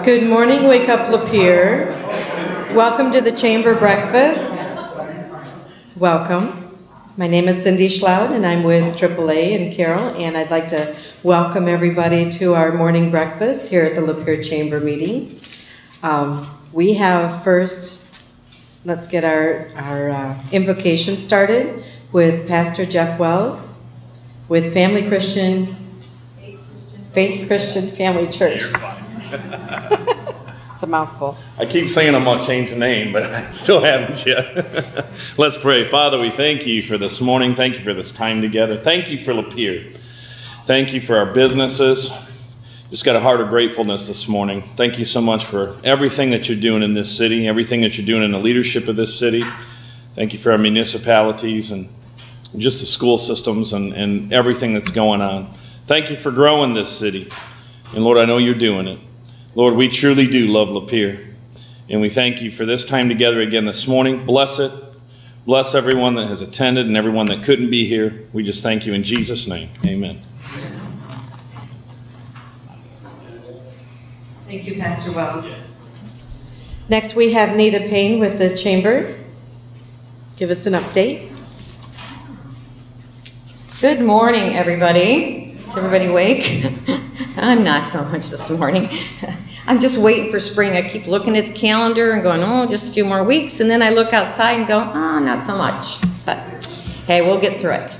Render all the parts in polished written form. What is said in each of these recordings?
Good morning, Wake Up Lapeer. Welcome to the Chamber Breakfast. Welcome. My name is Cindy Schloud, and I'm with AAA and Carol, and I'd like to welcome everybody to our morning breakfast here at the Lapeer Chamber meeting. We have first, let's get our invocation started with Pastor Jeff Wells with Faith Christian Family Church. It's a mouthful. I keep saying I'm going to change the name, but I still haven't yet. Let's pray. Father, we thank you for this morning. Thank you for this time together. Thank you for Lapeer. Thank you for our businesses. Just got a heart of gratefulness this morning. Thank you so much for everything that you're doing in this city, everything that you're doing in the leadership of this city. Thank you for our municipalities and just the school systems and everything that's going on. Thank you for growing this city. And Lord, I know you're doing it. Lord, we truly do love Lapeer. And we thank you for this time together again this morning. Bless it. Bless everyone that has attended and everyone that couldn't be here. We just thank you in Jesus' name. Amen. Thank you, Pastor Wells. Next, we have Nita Payne with the Chamber. Give us an update. Good morning, everybody. Is everybody awake? I'm not so much this morning. I'm just waiting for spring. I keep looking at the calendar and going, oh, just a few more weeks. And then I look outside and go, oh, not so much. But hey, we'll get through it.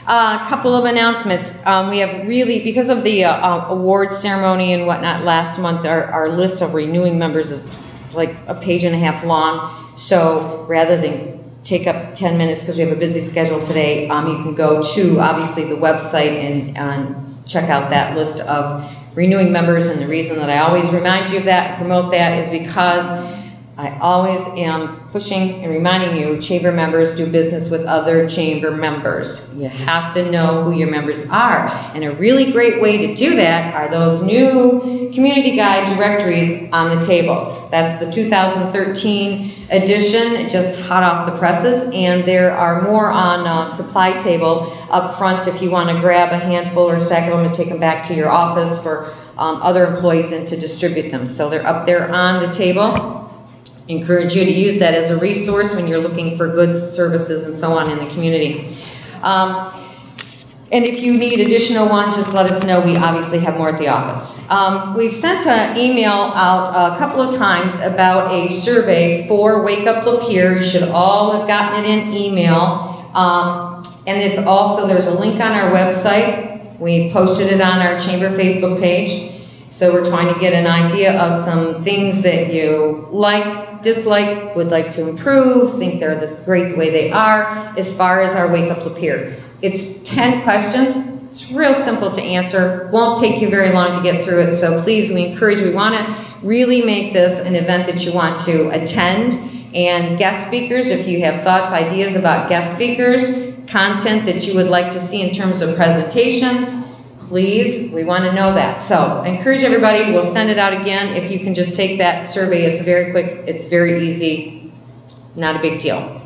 A couple of announcements. We have really, because of the award ceremony and whatnot last month, our list of renewing members is like a page and a half long. So rather than take up 10 minutes because we have a busy schedule today, you can go to, obviously, the website and check out that list of renewing members. And the reason that I always remind you of that and promote that is because I always am pushing and reminding you, chamber members do business with other chamber members. You have to know who your members are. And a really great way to do that are those new community guide directories on the tables. That's the 2013 edition, just hot off the presses. And there are more on a supply table up front if you want to grab a handful or a stack of them and take them back to your office for other employees and to distribute them. So they're up there on the table. Encourage you to use that as a resource when you're looking for goods, services, and so on in the community. And if you need additional ones, just let us know. We obviously have more at the office. We've sent an email out a couple of times about a survey for Wake Up Lapeer. You should all have gotten it in email. And it's also, there's a link on our website. We've posted it on our Chamber Facebook page. So we're trying to get an idea of some things that you like, dislike, would like to improve, think they're great the way they are, as far as our Wake Up Lapeer. It's 10 questions. It's real simple to answer. Won't take you very long to get through it. So please, we want to really make this an event that you want to attend. And guest speakers, if you have thoughts, ideas about guest speakers, content that you would like to see in terms of presentations, please, we want to know that. So I encourage everybody, we'll send it out again. If you can just take that survey, it's very quick, it's very easy, not a big deal.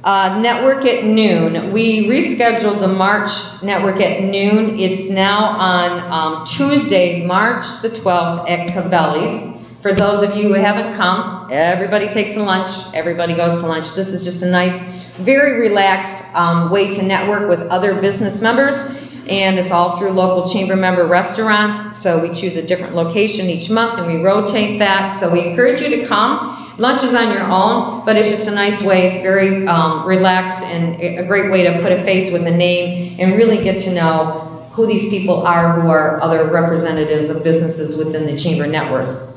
Network at noon. We rescheduled the March Network at noon. It's now on Tuesday, March the 12th at Cavelli's. For those of you who haven't come, everybody takes a lunch, everybody goes to lunch. This is just a nice, very relaxed way to network with other business members, and it's all through local chamber member restaurants. So we choose a different location each month and we rotate that. So we encourage you to come. Lunch is on your own, but it's just a nice way. It's very relaxed and a great way to put a face with a name and really get to know who these people are who are other representatives of businesses within the chamber network.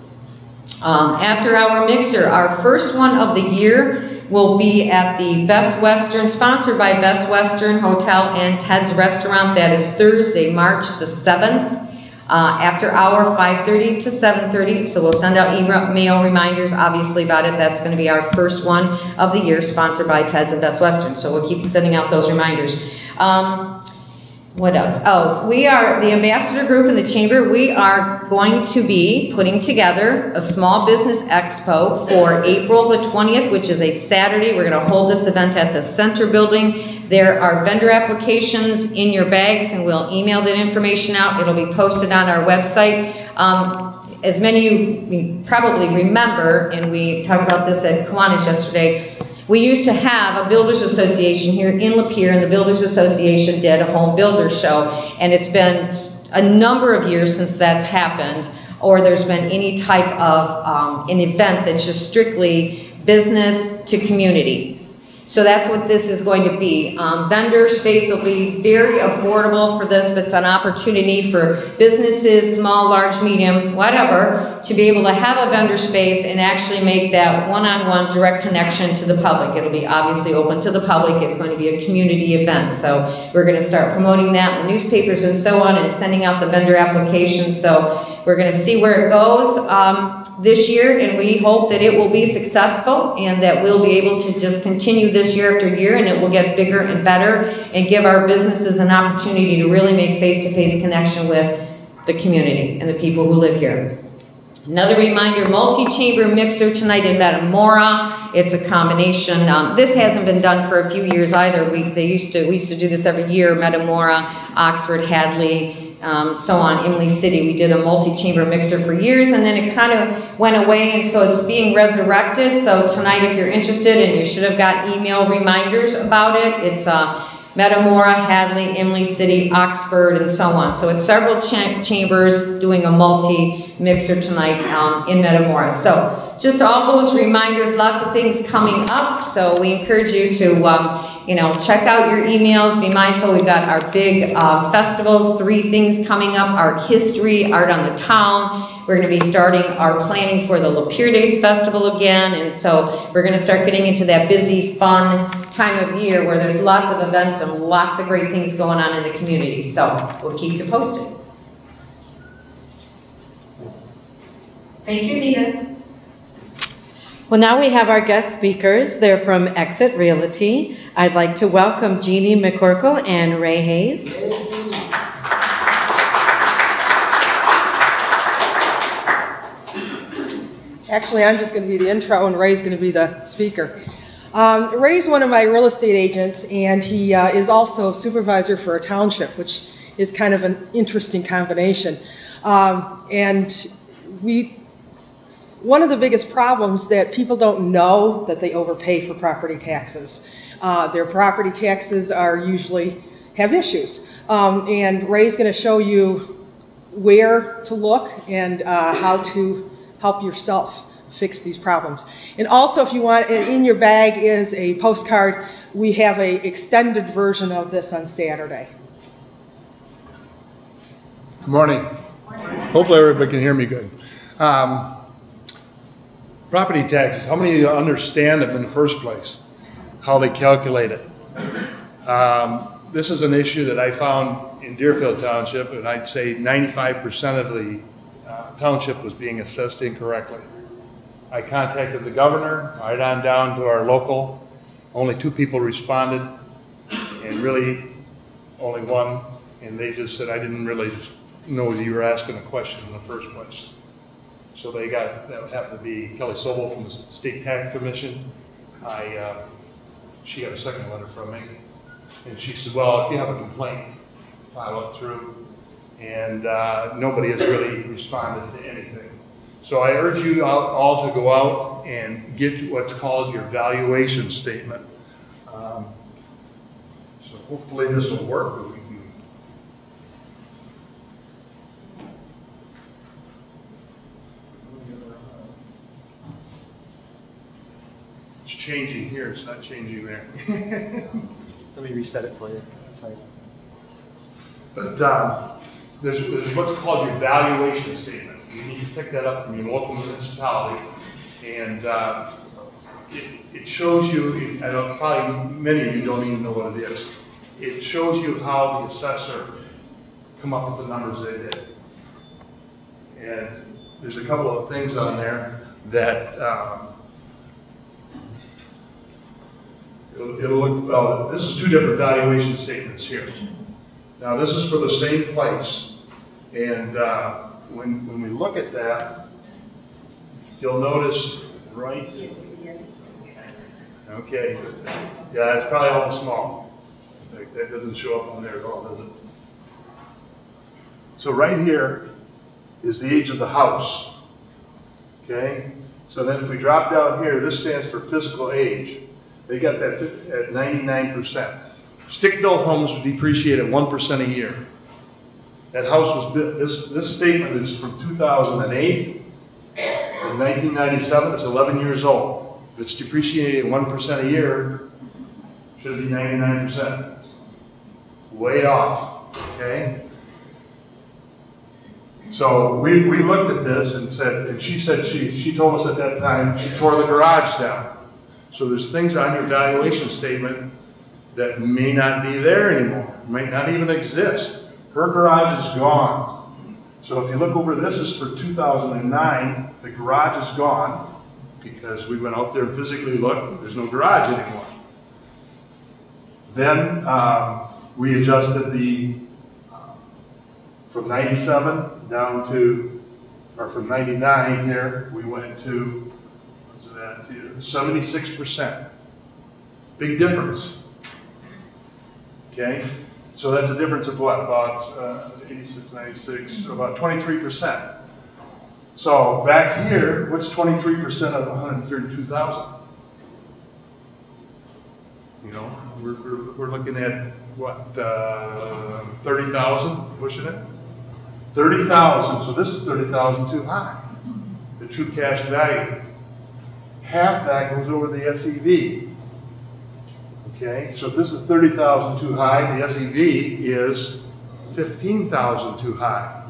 After our mixer, our first one of the year will be at the Best Western, sponsored by Best Western Hotel and Ted's Restaurant. That is Thursday, March the 7th, after hour 5:30 to 7:30. So we'll send out email reminders, obviously, about it. That's going to be our first one of the year, sponsored by Ted's and Best Western. So we'll keep sending out those reminders. What else? Oh, we are the ambassador group in the chamber. We are going to be putting together a small business expo for April the 20th, which is a Saturday. We're going to hold this event at the Center Building. There are vendor applications in your bags, and we'll email that information out. It'll be posted on our website. As many of you probably remember, and we talked about this at Kiwanis yesterday, we used to have a builders association here in Lapeer, and the Builders Association did a home builder show, and it's been a number of years since that's happened, or there's been any type of an event that's just strictly business to community. So that's what this is going to be. Vendor space will be very affordable for this, but it's an opportunity for businesses, small, large, medium, whatever, to be able to have a vendor space and actually make that one-on-one direct connection to the public. It'll be obviously open to the public. It's going to be a community event. So we're going to start promoting that in the newspapers and so on, and sending out the vendor applications. So we're going to see where it goes this year, and we hope that it will be successful and that we'll be able to just continue this year after year, and it will get bigger and better and give our businesses an opportunity to really make face-to-face connection with the community and the people who live here. Another reminder, multi-chamber mixer tonight in Metamora. It's a combination. This hasn't been done for a few years either. We used to do this every year. Metamora, Oxford, Hadley, so on, Emily City. We did a multi-chamber mixer for years, and then it kind of went away, and so it's being resurrected. So tonight, if you're interested, and you should have got email reminders about it, it's Metamora, Hadley, Emily City, Oxford, and so on. So it's several chambers doing a multi-mixer tonight in Metamora. So just all those reminders, lots of things coming up. So we encourage you to check out your emails, be mindful. We've got our big festivals, 3 things coming up: art history, art on the town. We're going to be starting our planning for the Lapeer Days Festival again, and so we're going to start getting into that busy, fun time of year where there's lots of events and lots of great things going on in the community. So we'll keep you posted. Thank you, Nina. Well, now we have our guest speakers. They're from Exit Realty. I'd like to welcome Jeannie McCorkle and Ray Hayes. Actually, I'm just going to be the intro, and Ray's going to be the speaker. Ray's one of my real estate agents, and he is also a supervisor for a township, which is kind of an interesting combination. One of the biggest problems that people don't know that they overpay for property taxes. Their property taxes are usually have issues, and Ray's going to show you where to look and how to help yourself fix these problems. And also, if you want, in your bag is a postcard. We have an extended version of this on Saturday. Good morning. Hopefully everybody can hear me good. Property taxes, how many of you understand them in the first place? How they calculate it? This is an issue that I found in Deerfield Township, and I'd say 95% of the township was being assessed incorrectly. I contacted the governor, right on down to our local. Only 2 people responded, and really only one, and they just said, I didn't really know you were asking a question in the first place. So they got, that happened to be Kelly Sobel from the State Tax Commission. She got a second letter from me, and she said, well, if you have a complaint, file it through. And nobody has really responded to anything. So I urge you all to go out and get what's called your valuation statement. So hopefully this will work. It's changing here, it's not changing there. Let me reset it for you. Sorry. But there's what's called your valuation statement. You need to pick that up from your local municipality, and it shows you, I know probably many of you don't even know what it is. It shows you how the assessor come up with the numbers they did. And there's a couple of things on there that it'll look, well, this is 2 different valuation statements here. Now this is for the same place, and when we look at that, you'll notice, right? Okay, yeah, it's probably awful small. That doesn't show up on there at all, does it? So right here is the age of the house. Okay? So then if we drop down here, this stands for physical age. They got that at 99%. Stick-built homes depreciate at 1% a year. That house was built, this statement is from 2008. In 1997, it's 11 years old. If it's depreciating at 1% a year, should it be 99%? Way off, okay? So we looked at this and said, and she said she told us at that time she tore the garage down. So there's things on your valuation statement that may not be there anymore, might not even exist. Her garage is gone. So if you look over, this is for 2009, the garage is gone because we went out there and physically looked, there's no garage anymore. Then we adjusted the, from 97 down to, or from 99 here, we went to, what's that, 76%. Big difference. Okay, so that's a difference of what, about 86, 96, about 23%. So back here, what's 23% of 132,000? You know, we're looking at what, 30,000, pushing it? 30,000, so this is 30,000 too high, the true cash value. Half that goes over the SEV. Okay, so if this is 30,000 too high, the SEV is 15,000 too high.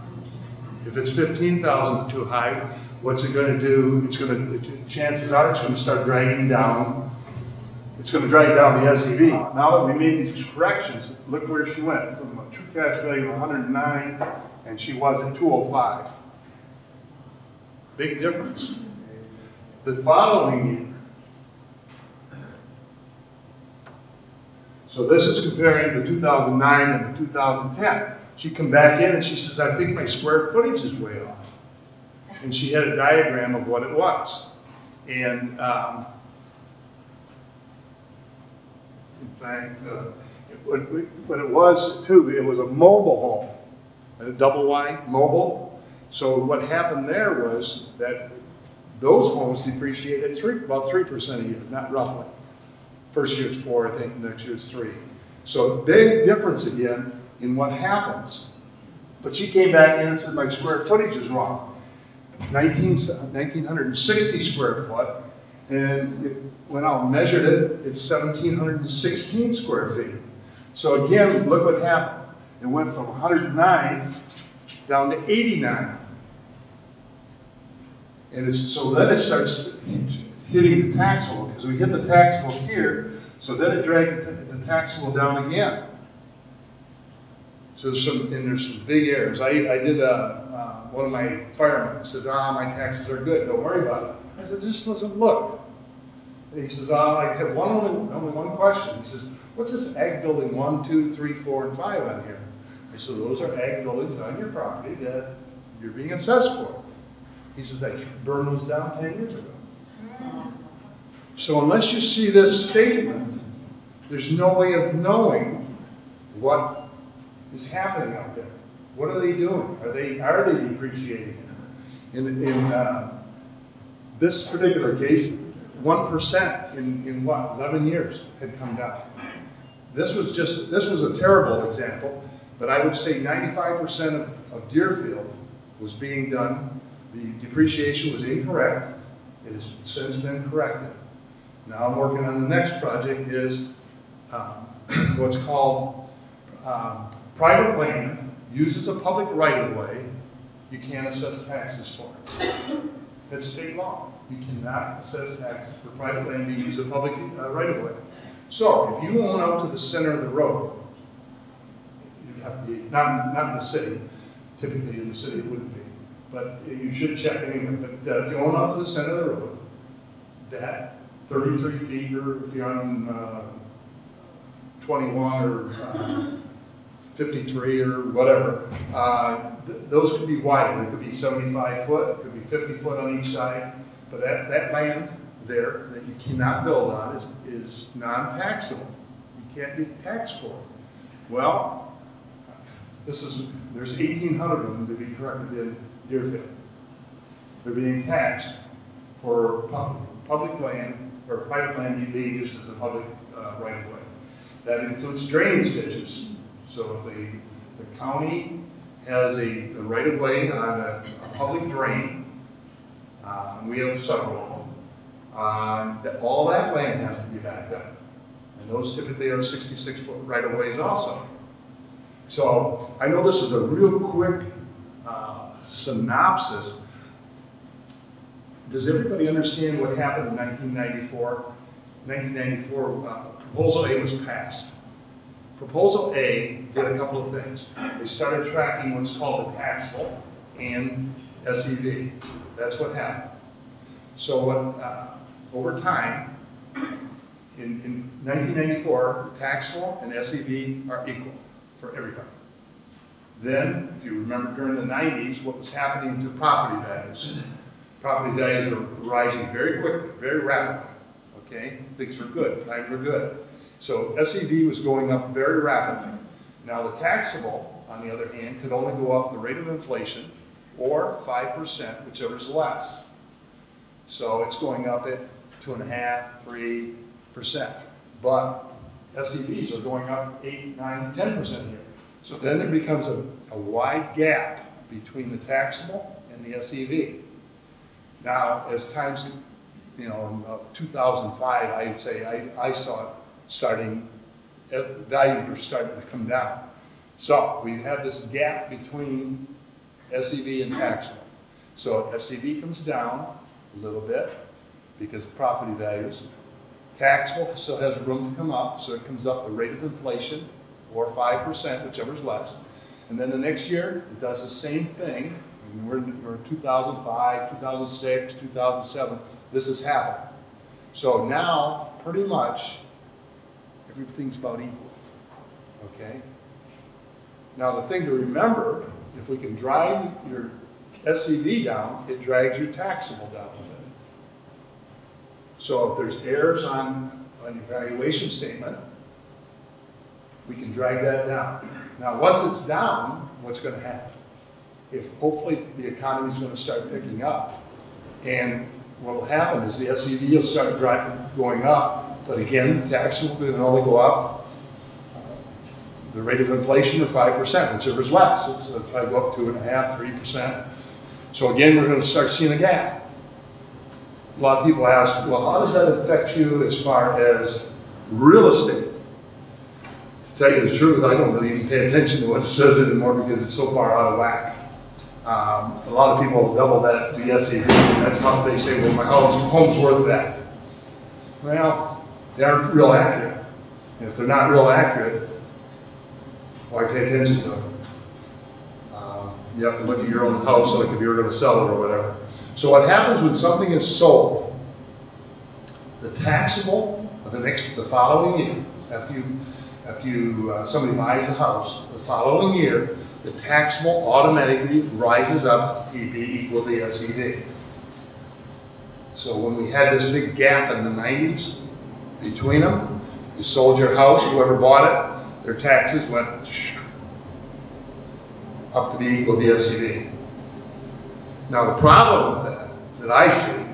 If it's 15,000 too high, what's it going to do? It's going to, chances are it's going to start dragging down. It's going to drag down the SEV. Now that we made these corrections, look where she went from a true cash value of 109, and she was at 205. Big difference. The following year, so this is comparing the 2009 and the 2010. She come back in and she says, I think my square footage is way off. And she had a diagram of what it was. And in fact, what it was too, it was a mobile home, a double wide mobile. So what happened there was that those homes depreciated about 3% a year, not roughly. First year's 4, I think, next year's 3. So big difference again in what happens. But she came back in and said, my square footage is wrong. 1,960 square foot, and when I measured it, it's 1,716 square feet. So again, look what happened. It went from 109 down to 89. And so then it starts hitting the taxable, because we hit the taxable here, so then it dragged the taxable down again. So there's some big errors. I did one of my firemen says, my taxes are good, don't worry about it. I said, just listen, look. And he says, I have only one question. He says, what's this ag building 1, 2, 3, 4, and 5 on here? I said, those are ag buildings on your property that you're being assessed for. He says, I burned those down 10 years ago. So unless you see this statement, there's no way of knowing what is happening out there. What are they doing? Are they depreciating? In this particular case, 1% in what, 11 years had come down. This was a terrible example, but I would say 95% of Deerfield was being done. The depreciation was incorrect. It has since been corrected. Now I'm working on the next project is what's called private land uses a public right-of-way. You can't assess taxes for it. That's state law. You cannot assess taxes for private land to use a public right-of-way. So if you own out to the center of the road, you have to be, not in the city. Typically in the city it wouldn't be. But you should check anyway. But if you own out to the center of the road, that 33 feet, or if you're on 21 or 53 or whatever, those could be wider. It could be 75 foot, it could be 50 foot on each side. But that land there that you cannot build on is non-taxable. You can't be taxed for it. Well, there's 1,800 of them to be corrected in Deerfield. They're being taxed for public land or private land being used as a public right of way. That includes drainage ditches. So if the county has a right of way on a public drain, we have several of them, all that land has to be backed up. And those typically are 66-foot right of ways also. So I know this is a real quick synopsis. Does everybody understand what happened in 1994? 1994, Proposal A was passed. Proposal A did a couple of things. They started tracking what's called the taxable and SEV. That's what happened. So over time, in 1994, taxable and SEV are equal for everybody. Then, if you remember during the 90s, what was happening to property values? Property values are rising very quickly, very rapidly. Okay, things were good, times were good. So SEV was going up very rapidly. Now the taxable, on the other hand, could only go up the rate of inflation or 5%, whichever is less. So it's going up at 2.5%, 3%. But SEVs are going up 8, 9, 10% here. So then there becomes a wide gap between the taxable and the SEV. Now, as times, in 2005, I'd say I saw it starting, values were starting to come down. So we have this gap between SEV and taxable. So SEV comes down a little bit because of property values. Taxable still has room to come up, so it comes up the rate of inflation or 5%, whichever is less. And then the next year, it does the same thing. And we're in 2005, 2006, 2007. This has happened. So now, pretty much, everything's about equal. Okay? Now, the thing to remember, if we can drive your SEV down, it drags your taxable down with it. So if there's errors on your valuation statement, we can drag that down. Now, once it's down, what's going to happen? If hopefully the economy is going to start picking up, and what will happen is the SEV will start going up, but again, the taxable will only go up the rate of inflation of 5%, whichever is less. So if I go up 2.5%, 3%. So again, we're going to start seeing a gap. A lot of people ask, well, how does that affect you as far as real estate? To tell you the truth, I don't really even pay attention to what it says anymore because it's so far out of whack. A lot of people double that, the SEV, and that's how they say, well, my home's worth that. Well, they aren't real accurate. And if they're not real accurate, why pay attention to them? You have to look at your own house, like if you were going to sell it or whatever. So what happens when something is sold, the taxable of the following year, after somebody buys a house, the following year, the taxable automatically rises up to be equal to the SEV. So when we had this big gap in the 90s between them, you sold your house, whoever bought it, their taxes went up to be equal to the SEV. Now the problem with that I see,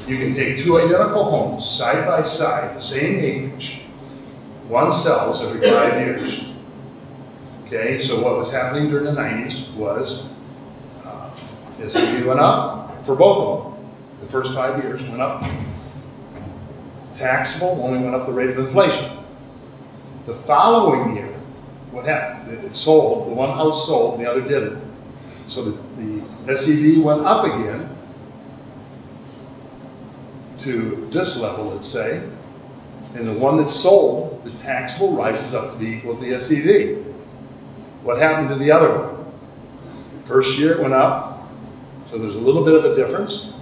you can take two identical homes side by side, the same acreage. One sells every 5 years. Okay, so what was happening during the 90s was SEV went up for both of them. The first 5 years went up. Taxable only went up the rate of inflation. The following year, what happened? It sold, the one house sold, the other didn't. So the SEV went up again to this level, let's say, and the one that sold, the taxable rises up to be equal to the SEV. What happened to the other one? First year it went up, so there's a little bit of a difference.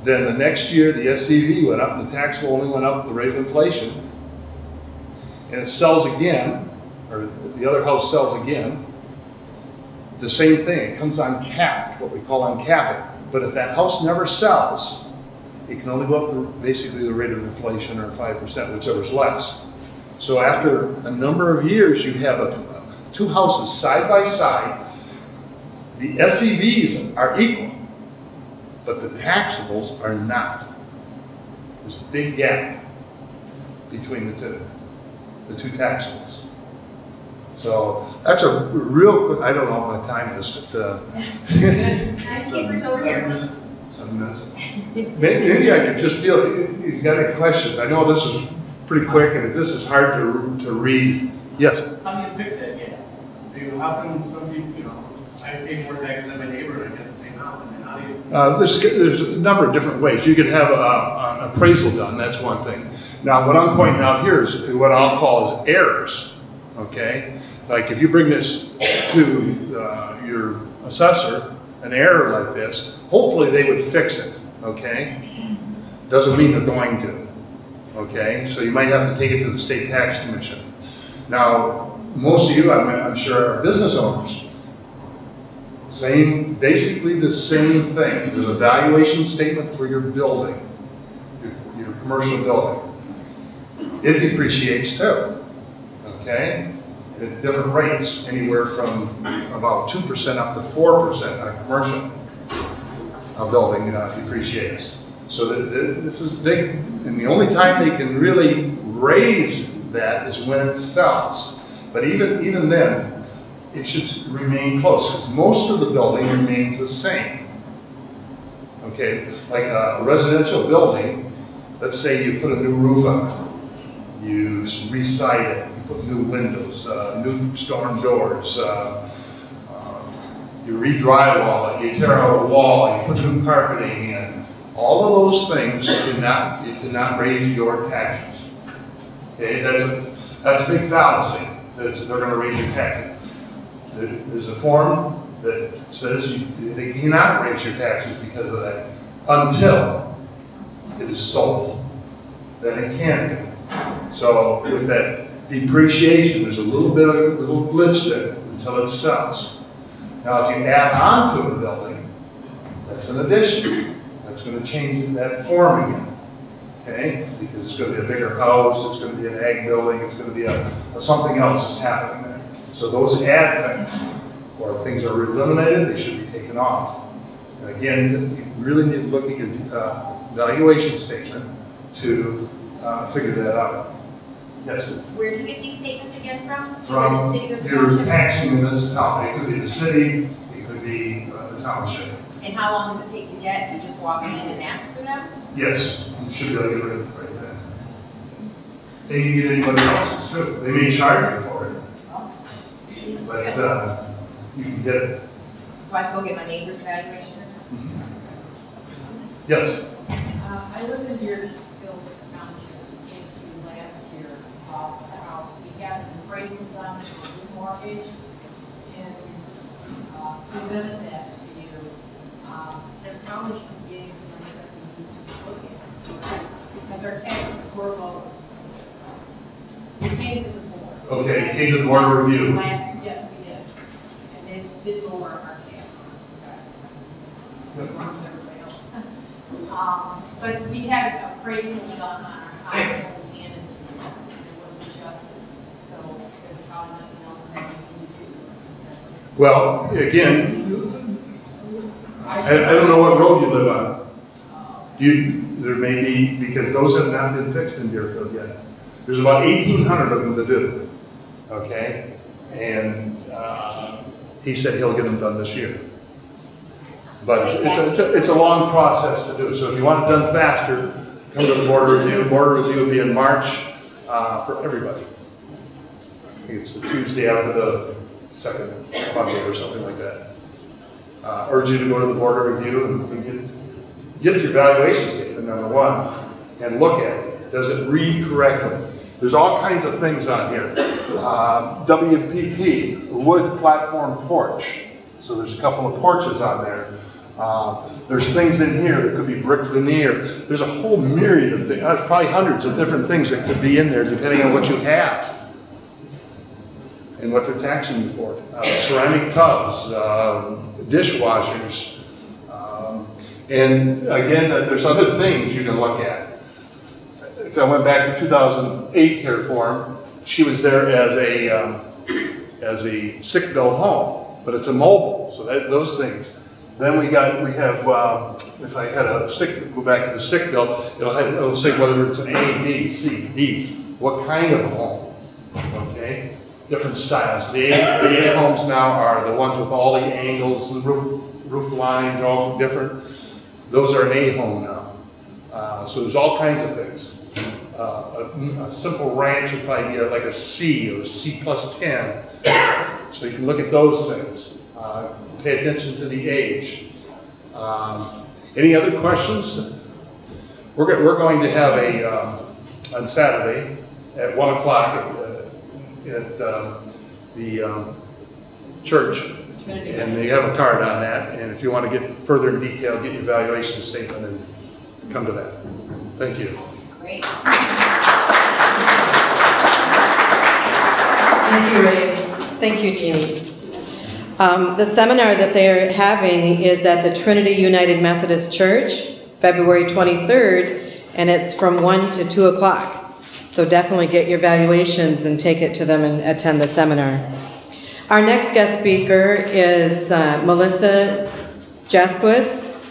Then the next year the SEV went up, the taxable only went up the rate of inflation, and it sells again, or the other house sells again. The same thing, it comes uncapped, what we call uncapping. But if that house never sells, it can only go up to basically the rate of inflation or 5%, whichever is less. So after a number of years, you have a two houses side by side, the SEVs are equal, but the taxables are not. There's a big gap between the two taxables. So that's a real quick, I don't know how my time is, but Over 7 minutes. Maybe I could just feel, you got any questions? I know this is pretty quick and this is hard to read. Yes? How do you fix that gap? How come some people, I pay more taxes than my neighbor and I get the same house? And how do you? There's a number of different ways. You could have an appraisal done, that's one thing. Now, what I'm pointing out here is what I'll call is errors, okay? Like if you bring this to your assessor, an error like this, hopefully they would fix it, okay? Doesn't mean they're going to, okay? So you might have to take it to the State Tax Commission. Now, most of you, I'm sure, are business owners. Basically the same thing. There's a valuation statement for your building, your commercial building. It depreciates too, okay? At different rates, anywhere from about 2% up to 4% on a commercial building depreciates. So this is big, and the only time they can really raise that is when it sells. But even then, it should remain close, because most of the building remains the same. Okay, like a residential building, let's say you put a new roof on it, you re-side it, you put new windows, new storm doors, you re-drywall it, you tear out a wall, you put new carpeting in. All of those things cannot raise your taxes. Okay, that's a big fallacy. They're going to raise your taxes. There's a form that says they cannot raise your taxes because of that until it is sold. Then it can be. So with that depreciation, there's a little glitch there until it sells. Now, if you add on to the building, that's an addition. That's going to change that form again. Okay? Because it's going to be a bigger house, it's going to be an ag building, it's going to be something else is happening there. So those add things, or things are eliminated, they should be taken off. And again, you really need to look at your valuation statement to figure that out. Yes? Where do you get these statements again from? From the city or the your township? taxing municipality. It could be the city, it could be the township. And how long does it take to get? You just walk in and ask for them? Yes, you should be able to get rid of it right then. And you can get anybody else's too. They may charge you for it, but you can get it. So I can go get my neighbor's valuation? Mm-hmm. Yes? I lived in Deerfield Township, came to last year, bought the house. We had an appraisal done for the mortgage and presented that to you. There probably should be anything that we need to look at because our taxes were low. We came to the board. Okay, came to the board review. Yes, we did. And they did lower our taxes. Everybody else. But we had appraisal done on our house and it was adjusted. So there's probably nothing else that we need to do. Well, again, I don't know what road you live on. There may be, because those have not been fixed in Deerfield yet. There's about 1,800 of them to do, okay? And he said he'll get them done this year. But it's a long process to do. So if you want it done faster, come to the board review. Board review will be in March for everybody. I think it's the Tuesday after the second Monday or something like that. Urge you to go to the board of review and get your valuation statement, number one, and look at it. Does it read correctly? There's all kinds of things on here. WPP, wood platform porch. So there's a couple of porches on there. There's things in here that could be brick veneer. There's a whole myriad of things, probably hundreds of different things that could be in there depending on what you have and what they're taxing you for. Ceramic tubs, dishwashers, and again, there's other things you can look at. If I went back to 2008 here for him, she was there as as a sick bill home, but it's a mobile, so those things. Then we have, if I had a stick, go back to the stick bill, it'll say whether it's an A, B, C, D, what kind of a home, okay? Different styles. The A homes now are the ones with all the angles and roof lines, all different. Those are an A home now. So there's all kinds of things. A simple ranch would probably be like a C or a C plus 10. So you can look at those things. Pay attention to the age. Any other questions? We're going to have on Saturday at 1 o'clock at the church, and you have a card on that. And if you want to get further in detail, get your evaluation statement and come to that. Thank you. Great. Thank you, Ray. Thank you, Jeannie. The seminar that they're having is at the Trinity United Methodist Church, February 23rd, and it's from 1 to 2 o'clock. So definitely get your evaluations and take it to them and attend the seminar. Our next guest speaker is Melissa Jaskowitz.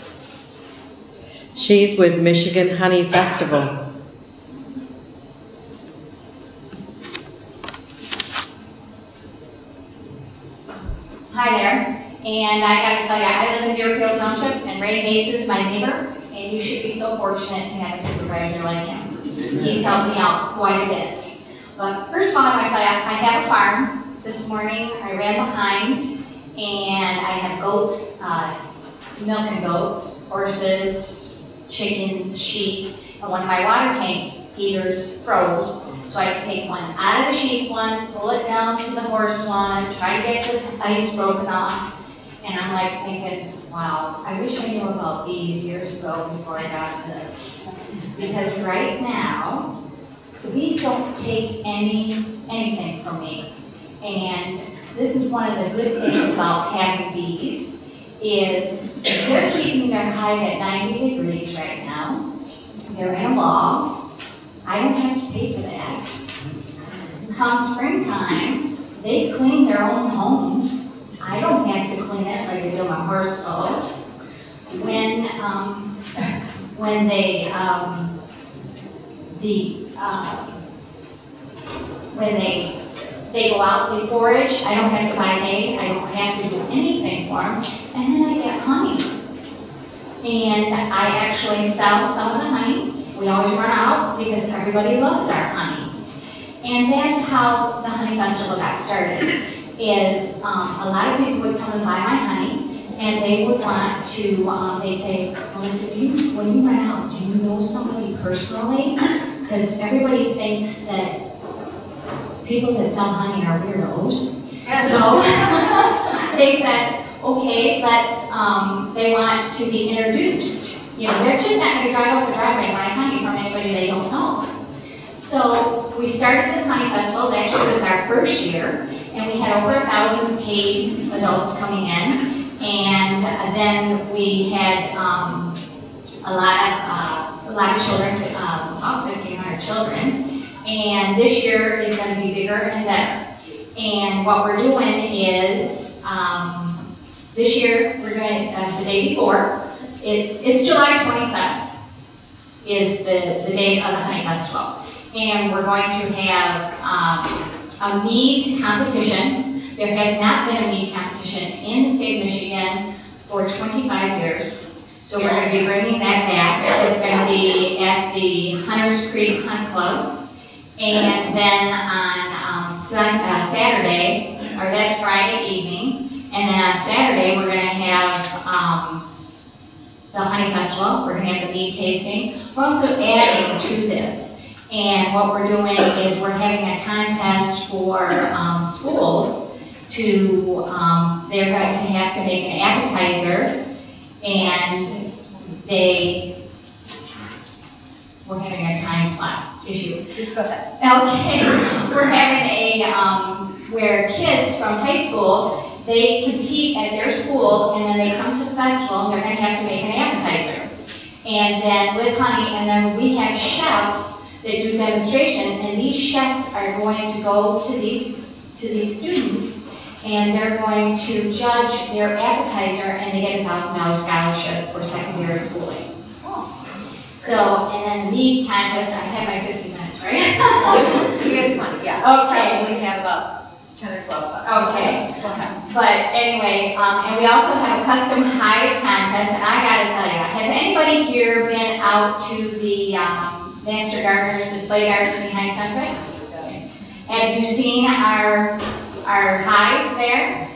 She's with Michigan Honey Festival. Hi there, and I got to tell you, I live in Deerfield Township, and Ray Hayes is my neighbor, and you should be so fortunate to have a supervisor like him. He's helped me out quite a bit. But first of all, I want to tell you, I have a farm. This morning, I ran behind, and I have goats, milking goats, horses, chickens, sheep, and one of my water tank heaters froze. So I had to take one out of the sheep one, pull it down to the horse one, try to get the ice broken off. And I'm like thinking, wow, I wish I knew about these years ago before I got this. Because right now, the bees don't take anything from me. And this is one of the good things about having bees, is they're keeping their hive at 90 degrees right now. They're in a log. I don't have to pay for that. Come springtime, they clean their own homes. I don't have to clean it like I do my horse stalls. When they go out, they forage, I don't have to buy hay, I don't have to do anything for them, and then I get honey. And I actually sell some of the honey. We always run out because everybody loves our honey. And that's how the Honey Festival got started, is a lot of people would come and buy my honey, and they would want to, they'd say, Melissa, when you run out, do you know somebody personally? Because everybody thinks that people that sell honey are weirdos. So they said, okay, they want to be introduced. You know, they're just not going to drive up the driveway and buy honey from anybody they don't know. So we started this honey festival. Last year was our first year, and we had over 1,000 paid adults coming in. And then we had a lot of children, about 1,500 children. And this year is going to be bigger and better. And what we're doing is, this year we're going the day before. It's July 27th is the date of the Honey Festival. And we're going to have a mead competition. There has not been a mead competition in the state of Michigan for 25 years. So we're going to be bringing that back. It's going to be at the Hunters Creek Hunt Club. And then on Saturday, or that's Friday evening, and then on Saturday we're going to have the Honey Festival. We're going to have the mead tasting. We're also adding to this. And what we're doing is we're having a contest for schools to, they're going to have to make an appetizer, and we're having a time slot issue. Just go ahead. Okay, we're having where kids from high school, they compete at their school, and then they come to the festival, and they're going to have to make an appetizer. And then with honey, and then we have chefs that do demonstration, and these chefs are going to go to to these students, and they're going to judge their appetizer, and they get a $1,000 scholarship for secondary schooling. So, and then the meat contest, I had my 50 minutes, right? You get money, yes. Okay. We have about 10 or 12 bucks. Okay. Go ahead. But anyway, and we also have a custom hide contest, and I gotta tell you, has anybody here been out to the Master Gardeners display gardens behind Sunquest? Have you seen our hive there?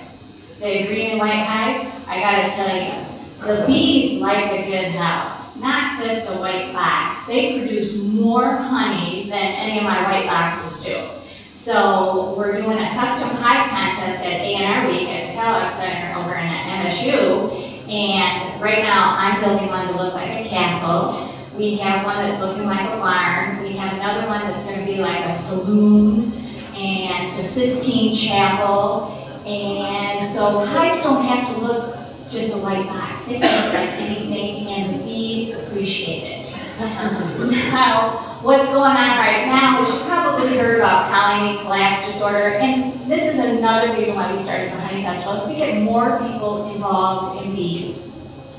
The green and white hive? I gotta tell you, the bees like a good house, not just a white box. They produce more honey than any of my white boxes do. So we're doing a custom hive contest at A&R Week at the Kellogg Center over in MSU. And right now I'm building one to look like a castle. We have one that's looking like a barn. We have another one that's going to be like a saloon and the Sistine Chapel. And so hives don't have to look just a white box. They can look like anything, and the bees appreciate it. Now, what's going on right now is you probably heard about colony collapse disorder, and this is another reason why we started the Honey Festival, is to get more people involved in bees.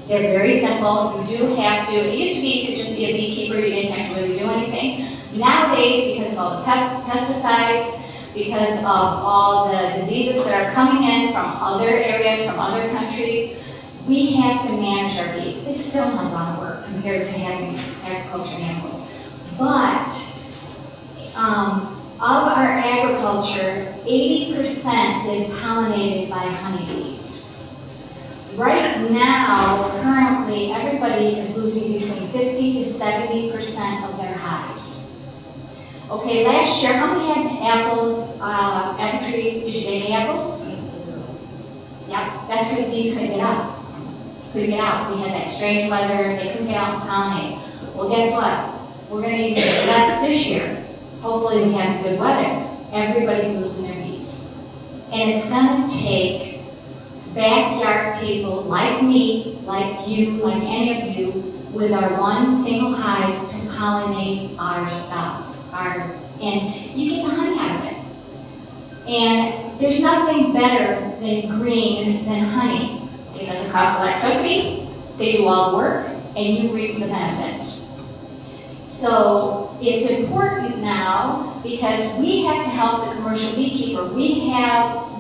They're very simple. You do have to, it used to be you could just be a beekeeper, you didn't have to really do anything. Nowadays, because of all the pesticides, because of all the diseases that are coming in from other areas, from other countries, we have to manage our bees. It's still a lot of work compared to having agriculture animals. But of our agriculture, 80% is pollinated by honeybees. Right now, currently, everybody is losing between 50 to 70% of their hives. Okay, last year, how many had apples, apple trees? Did you get any apples? Yeah, that's because bees couldn't get out. Couldn't get out. We had that strange weather, they couldn't get out and pollinate. Well, guess what? We're going to even get less this year. Hopefully we have good weather. Everybody's losing their bees. And it's going to take backyard people like me, like you, like any of you, with our one single hives to pollinate our stuff. And you get the honey out of it. And there's nothing better than green than honey. It doesn't cost electricity, they do all the work, and you reap the benefits. So it's important now because we have to help the commercial beekeeper.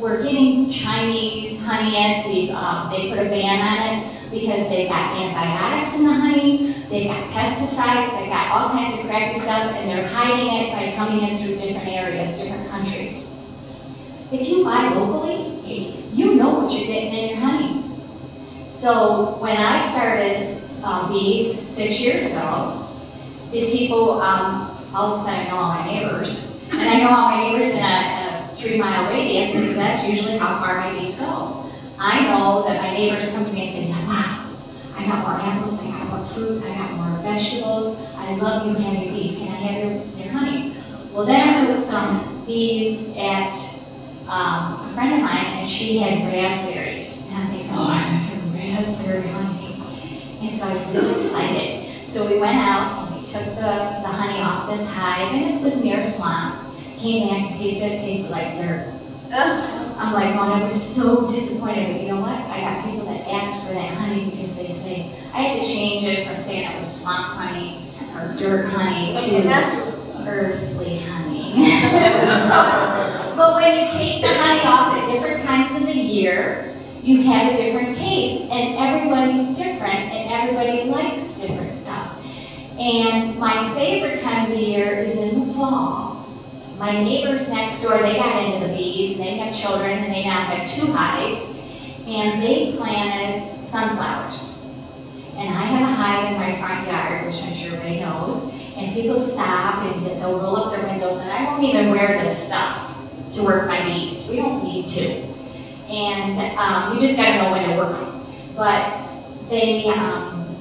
We're getting Chinese honey in. They put a ban on it because they've got antibiotics in the honey, they've got pesticides, they've got all kinds of crappy stuff, and they're hiding it by coming in through different areas, different countries. If you buy locally, you know what you're getting in your honey. So when I started bees 6 years ago, the people, all of a sudden I know all my neighbors, and I know all my neighbors in a 3-mile radius because that's usually how far my bees go. I know that my neighbors come to me and say, wow, I got more apples, I got more fruit, I got more vegetables, I love you having bees, can I have your honey? Well, then I put some bees at a friend of mine, and she had raspberries. And I'm thinking, oh, I'm making raspberry honey. And so I was really excited. So we went out, and we took the honey off this hive, and it was near a swamp. Came back and tasted it, tasted like dirt. I'm like, oh, I was so disappointed, but you know what? I got people that asked for that honey because they say, I had to change it from saying it was swamp honey or dirt honey to earthly honey. But when you take the honey off at different times of the year, you have a different taste, and everybody's different, and everybody likes different stuff. And my favorite time of the year is in the fall. My neighbors next door, they got into the bees, and they have children, and they now have 2 hives, and they planted sunflowers. And I have a hive in my front yard, which I'm sure everybody knows, and people stop, and they'll roll up their windows, and I won't even wear this stuff to work my bees. We don't need to. And you just gotta know when to work them. But they,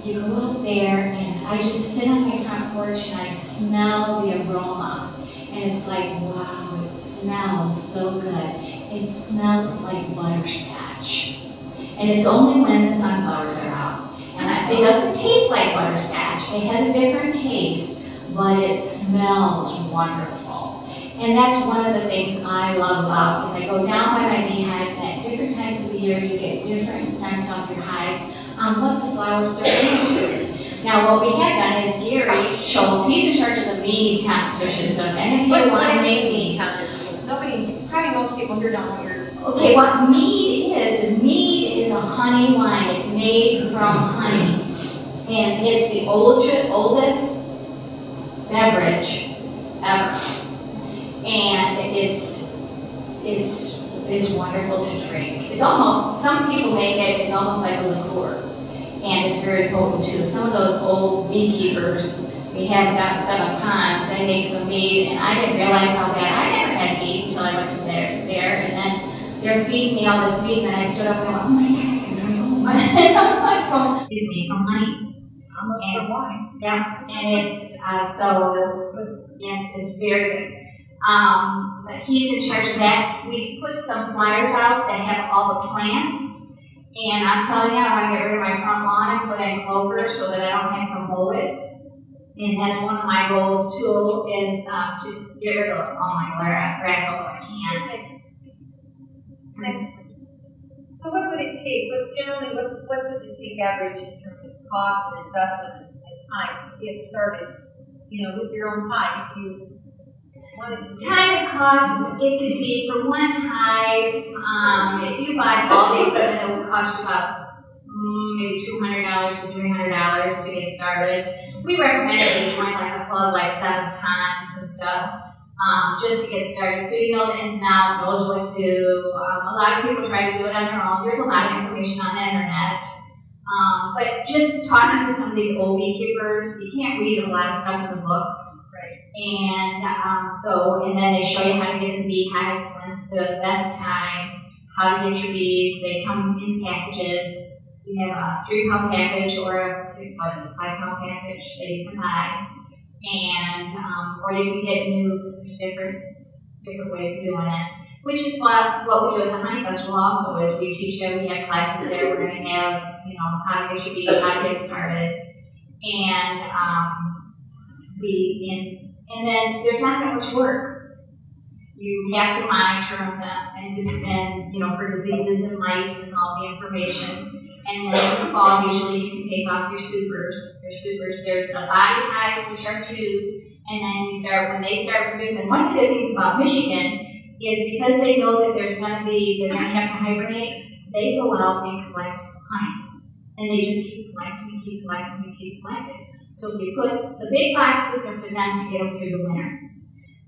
you go up there, and I just sit on my front porch, and I smell the aroma. And it's like, wow, it smells so good. It smells like butterscotch. And it's only when the sunflowers are out. And it doesn't taste like butterscotch. It has a different taste, but it smells wonderful. And that's one of the things I love about, is I go down by my beehives, and at different times of the year you get different scents off your hives on what the flowers are doing to. Now what we have done is Gary Schultz, he's in charge of the mead competition, so if any of you want to make mead competitions, probably most people here don't know your... Okay, what mead is a honey wine. It's made from honey. And it's the oldest beverage ever. And it's wonderful to drink. It's almost, some people make it, it's almost like a liqueur. And it's very potent too. Some of those old beekeepers, we have got 7 ponds, they make some mead, and I didn't realize how bad, I never had mead until I went to there, and then they're feeding me all this mead, and then I stood up and went, oh my God, I can drink all my It's made from honey. And yeah, and it's, yes, it's very good. But he's in charge of that. We put some flyers out that have all the plants. And I'm telling you, I want to get rid of my front lawn and put in clover so that I don't have to mow it. And that's one of my goals too, is to get rid of all my grass over I can. So what would it take? What does it take average in terms of cost and investment and time to get started? You know, with your own hive, if you wanted to. Time and cost, it could be for one hive. If you buy all the equipment, it would cost you about maybe $200 to $300 to get started. We recommend that you join like a club like 7 Ponds and stuff, just to get started. So you know the ins and outs, knows what to do. A lot of people try to do it on their own. There's a lot of information on the internet. But just talking to some of these old beekeepers, you can't read a lot of stuff in the books. Right. And and then they show you how to get in the beehives, when's the best time, how to get your bees. They come in packages. You have a 3-pound package or a 5-pound package that you can buy. And, or you can get nukes. There's different ways of doing it. Which is what we do at the Honey Festival also is we teach you, we have classes there, we're going to have, how to get your bees, how to get started. And, and then there's not that much work. You have to monitor them and for diseases and lights and all the information. And then in the fall, usually you can take off your supers. There's the body hives, which are 2, and then when they start producing. One of the good things about Michigan is because they know that they're going to have to hibernate, they go out and collect honey. And they just keep collecting and keep collecting and keep collecting. So if you put the big boxes are for them to get them through the winter.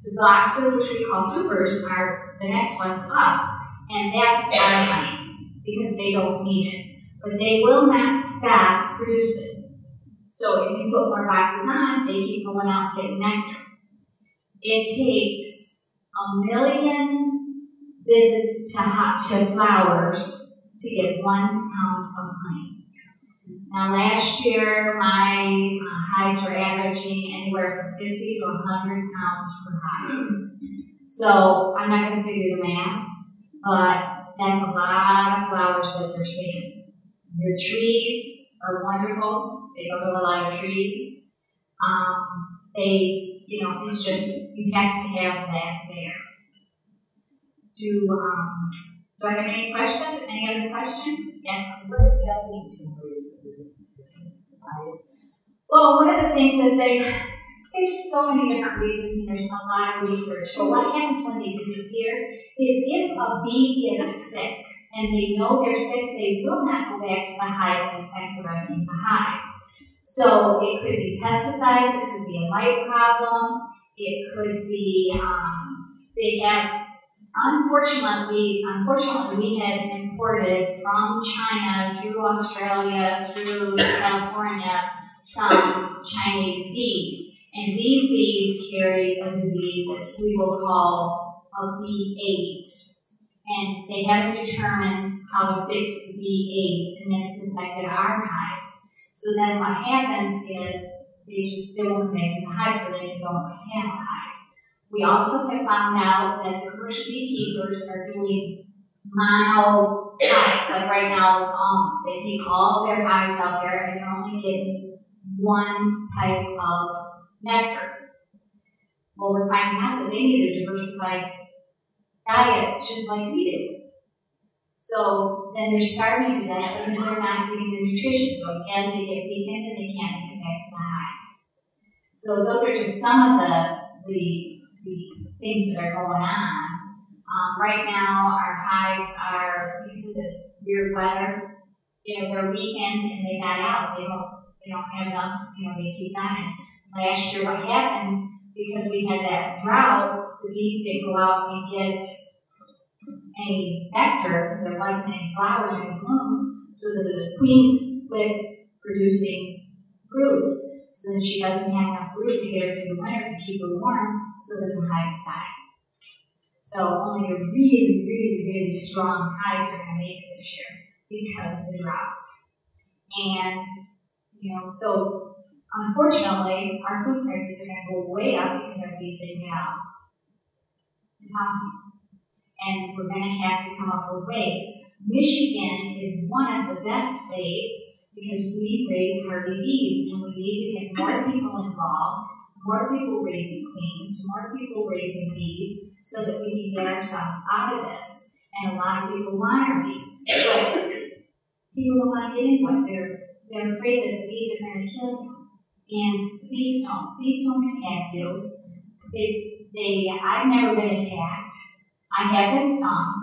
The boxes, which we call supers, are the next ones up. And that's our honey, because they don't need it. But they will not stop producing. So if you put more boxes on, they keep going out and getting nectar. It takes 1 million visits to flowers to get 1 pound of honey. Now last year, my hives were averaging anywhere from 50 to 100 pounds per hive. So I'm not going to figure the math, but that's a lot of flowers that they're seeing. Your trees are wonderful. They go to a lot of trees. It's just, you have to have that there. Do I have any questions? Any other questions? Yes? What does that mean to embrace this? Well, one of the things is there's so many different reasons and there's a lot of research. But what happens when they disappear is if a bee gets sick, and they know they're sick, they will not go back to the hive and infect the rest of the hive. So it could be pesticides, it could be a mite problem, it could be, unfortunately we had imported from China through Australia, through California, some Chinese bees. And these bees carry a disease that we will call a bee AIDS. And they haven't determined how to fix the bee AIDS, and then it's infected our hives. So then what happens is they won't come back in the hive, so they don't have a hive. We also have found out that the commercial beekeepers are doing mono hives, like right now it's almonds. They take all their hives out there, and they're only getting one type of nectar. Well, we're finding out that they need a diversified diet just like we do. So then they're starving to death because they're not getting the nutrition. So again, they get weakened and they can't get back to the hive. So those are just some of the things that are going on. Right now, our hives are, because of this weird weather, they're weakened and they die out. They don't have enough, they keep dying. Last year, what happened, because we had that drought, the bees didn't go out and get any nectar because there wasn't any flowers or any blooms, so that the queens quit producing brood. So then she doesn't have enough brood to get her through the winter to keep her warm, so that the hives die. So only the really, really, really strong hives are going to make it this year because of the drought. And, so unfortunately, our food prices are going to go way up because our bees didn't get out to pollinate. And we're going to have to come up with ways. Michigan is one of the best states because we raise Harvey bees, and we need to get more people involved, more people raising queens, more people raising bees, so that we can get ourselves out of this. And a lot of people want our bees, but people don't want to get into it. They're afraid that the bees are going to kill you. And the bees don't attack you. I've never been attacked. I have been stung,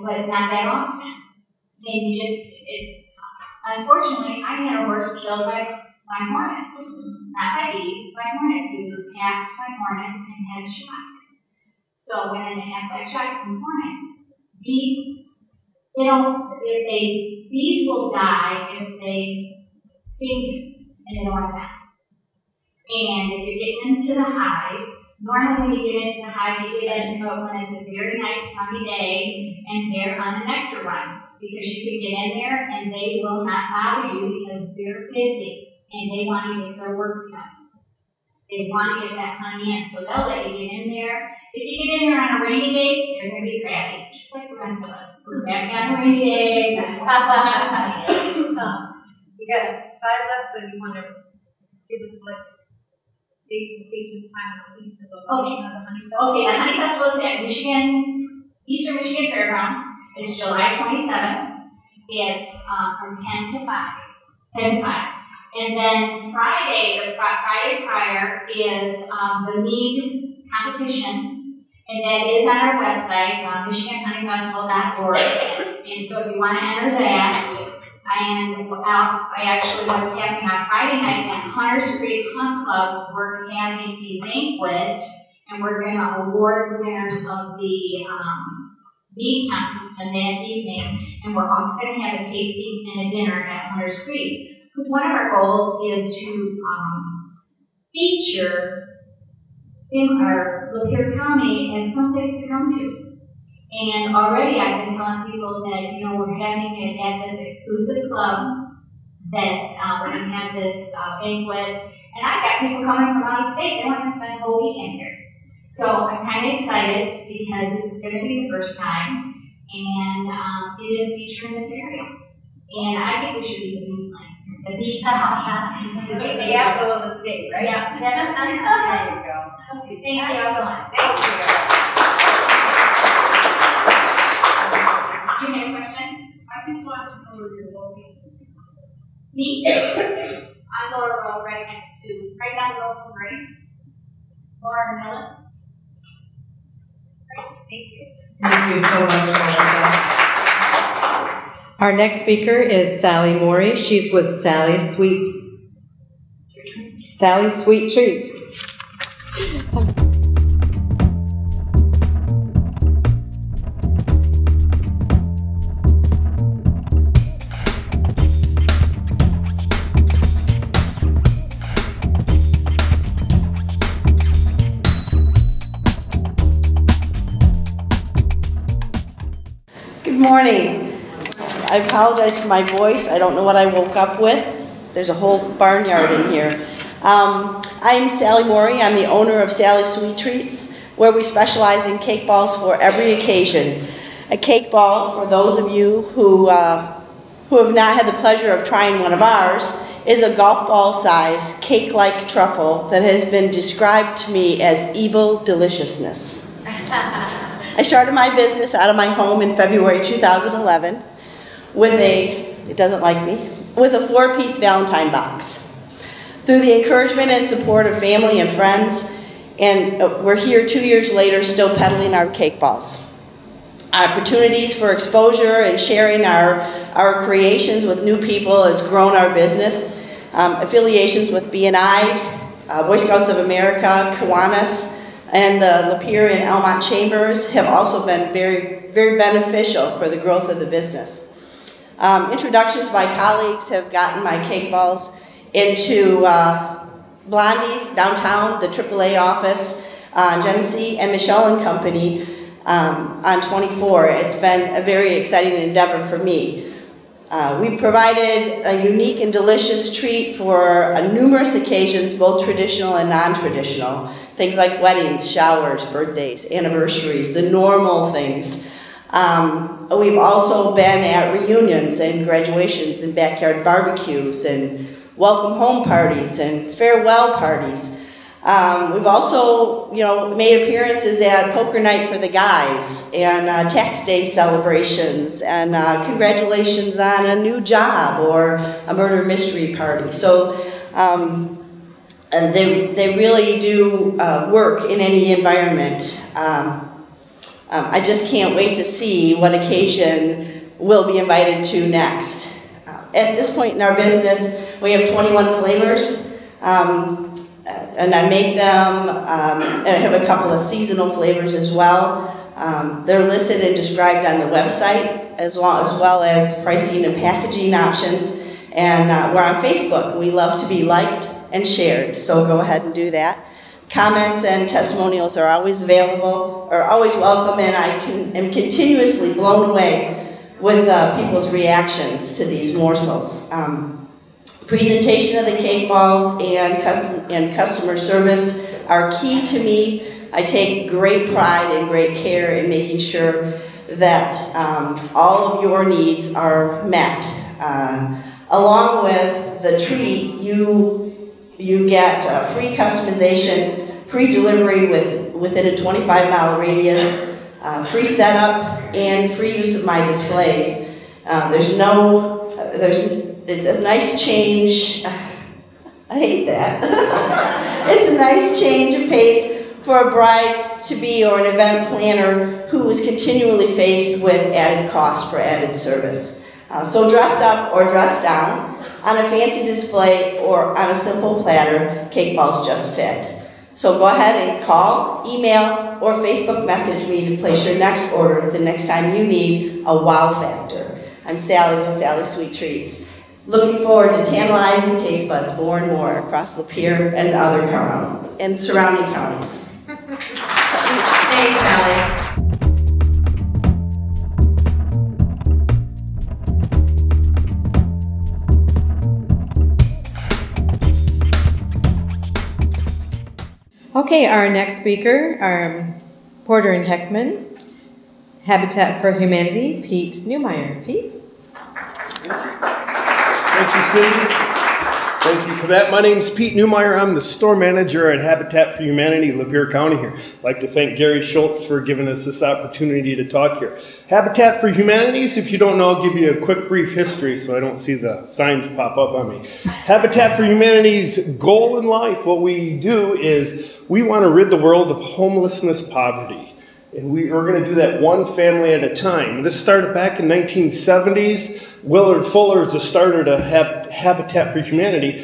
but not that often. Unfortunately, I had a horse killed by hornets. Not by bees, by hornets. He was attacked by hornets and had a shock. So when an anaphylactic shock from hornets, bees will die if they sting you, and they don't want to die. And if you're getting into the hive, normally when you get into the hive, you get into it when it's a very nice sunny day and they're on a nectar run, because you can get in there and they will not bother you because they're busy and they want to get their work done. They want to get that honey in, so they'll let you get in there. If you get in there on a rainy day, they're going to be crabby, just like the rest of us. We're crabby on a rainy day, on a sunny day. You got 5 left, so you want to give us date, place, and time, and location of the honey festival? Okay, the honey festival is at Eastern Michigan Fairgrounds. It's July 27th. It's from 10 to 5. And then Friday, the Friday prior, is the mead competition, and that is on our website, MichiganHoneyFestival.org. And so if you want to enter that, and actually what's happening on Friday night at Hunters Creek Hunt Club, we're having a banquet, and we're going to award the winners of the mead competition that evening, and we're also going to have a tasting and a dinner at Hunters Creek. Because one of our goals is to feature in our Lapeer County as someplace to come to. And already I've been telling people that, we're having it at this exclusive club, that we're going to have this banquet. And I've got people coming from out of state. They want to spend the whole weekend here. So I'm kind of excited because this is going to be the first time. And it is featured in this area. And I think we should be the bee place. The bee county. The capital of the state, right? Yeah. There you go. Thank you. Excellent. Thank you. You had a question? I just wanted to know where you're located. Me. On Lower Road, right down the road from Ray. Laura Millis. Thank you. Thank you so much, Melissa. Our next speaker is Sally Morey. She's with Sally Sweet Treats. Good morning. I apologize for my voice. I don't know what I woke up with. There's a whole barnyard in here. I'm Sally Morey. I'm the owner of Sally Sweet Treats, where we specialize in cake balls for every occasion. A cake ball, for those of you who have not had the pleasure of trying one of ours, is a golf ball size cake-like truffle that has been described to me as evil deliciousness. I started my business out of my home in February 2011 with it doesn't like me, with a 4-piece Valentine box. Through the encouragement and support of family and friends, and we're here 2 years later still peddling our cake balls. Opportunities for exposure and sharing our creations with new people has grown our business. Affiliations with BNI, Boy Scouts of America, Kiwanis, and the Lapeer and Elmont Chambers have also been very, very beneficial for the growth of the business. Introductions by colleagues have gotten my cake balls into Blondie's downtown, the AAA office, Genesee, and Michelle and Company on 24. It's been a very exciting endeavor for me. We provided a unique and delicious treat for numerous occasions, both traditional and non-traditional. Things like weddings, showers, birthdays, anniversaries, the normal things. We've also been at reunions and graduations and backyard barbecues and welcome home parties and farewell parties. We've also, made appearances at poker night for the guys and tax day celebrations and congratulations on a new job or a murder mystery party. So they really do work in any environment. I just can't wait to see what occasion we'll be invited to next. At this point in our business, we have 21 flavors. And I make them, and I have a couple of seasonal flavors as well. They're listed and described on the website, as well as pricing and packaging options. And we're on Facebook. We love to be liked and shared, so go ahead and do that. Comments and testimonials are always available, or always welcome, and I am continuously blown away with people's reactions to these morsels. Presentation of the cake balls and customer service are key to me. I take great pride and great care in making sure that all of your needs are met. Along with the treat, you get free customization, free delivery within a 25-mile radius, free setup, and free use of my displays. It's a nice change. I hate that. It's a nice change of pace for a bride-to-be or an event planner who is continually faced with added costs for added service. So dressed up or dressed down, on a fancy display or on a simple platter, cake balls just fit. So go ahead and call, email, or Facebook message me to place your next order the next time you need a wow factor. I'm Sally with Sally Sweet Treats. Looking forward to tantalizing taste buds more and more across Lapeer and other and surrounding counties. Thanks, Sally. Okay, our next speaker, Porter and Heckman, Habitat for Humanity, Pete Newmeyer. Pete? Thank you, Cindy. Thank you for that. My name is Pete Newmeyer. I'm the store manager at Habitat for Humanity, Lapeer County here. I'd like to thank Gary Schultz for giving us this opportunity to talk here. Habitat for Humanities, if you don't know, I'll give you a quick brief history so I don't see the signs pop up on me. Habitat for Humanity's goal in life, what we do is we want to rid the world of homelessness, poverty. And we're going to do that one family at a time. This started back in the 1970s. Willard Fuller started a Habitat for Humanity.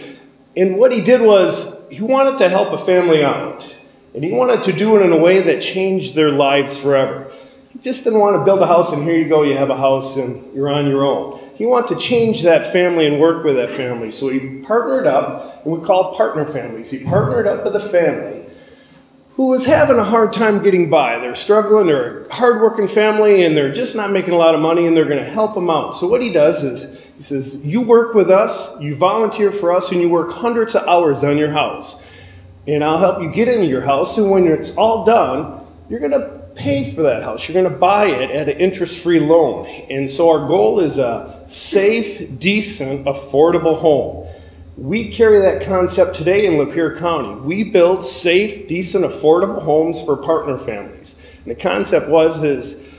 And what he did was he wanted to help a family out. And he wanted to do it in a way that changed their lives forever. He just didn't want to build a house and here you go, you have a house and you're on your own. He wanted to change that family and work with that family. So he partnered up, and we call partner families. He partnered up with a family who was having a hard time getting by. They're struggling, they're a hard-working family, and they're just not making a lot of money, and they're going to help them out. So what he does is, he says, you work with us, you volunteer for us, and you work hundreds of hours on your house. And I'll help you get into your house, and when it's all done, you're going to pay for that house. You're going to buy it at an interest-free loan. And so our goal is a safe, decent, affordable home. We carry that concept today in Lapeer County. We build safe, decent, affordable homes for partner families. And the concept is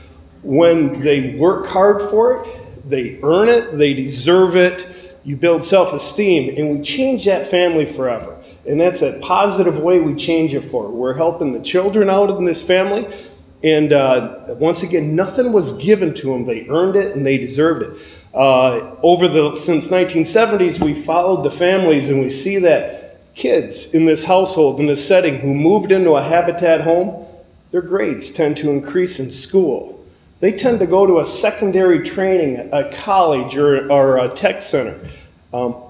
when they work hard for it, they earn it, they deserve it, you build self-esteem, and we change that family forever. And that's a positive way we change it for. We're helping the children out in this family. And once again, nothing was given to them. They earned it and they deserved it. Since 1970s, we followed the families, and we see that kids in this household, in this setting, who moved into a Habitat home, their grades tend to increase in school. They tend to go to a secondary training, a college or a tech center.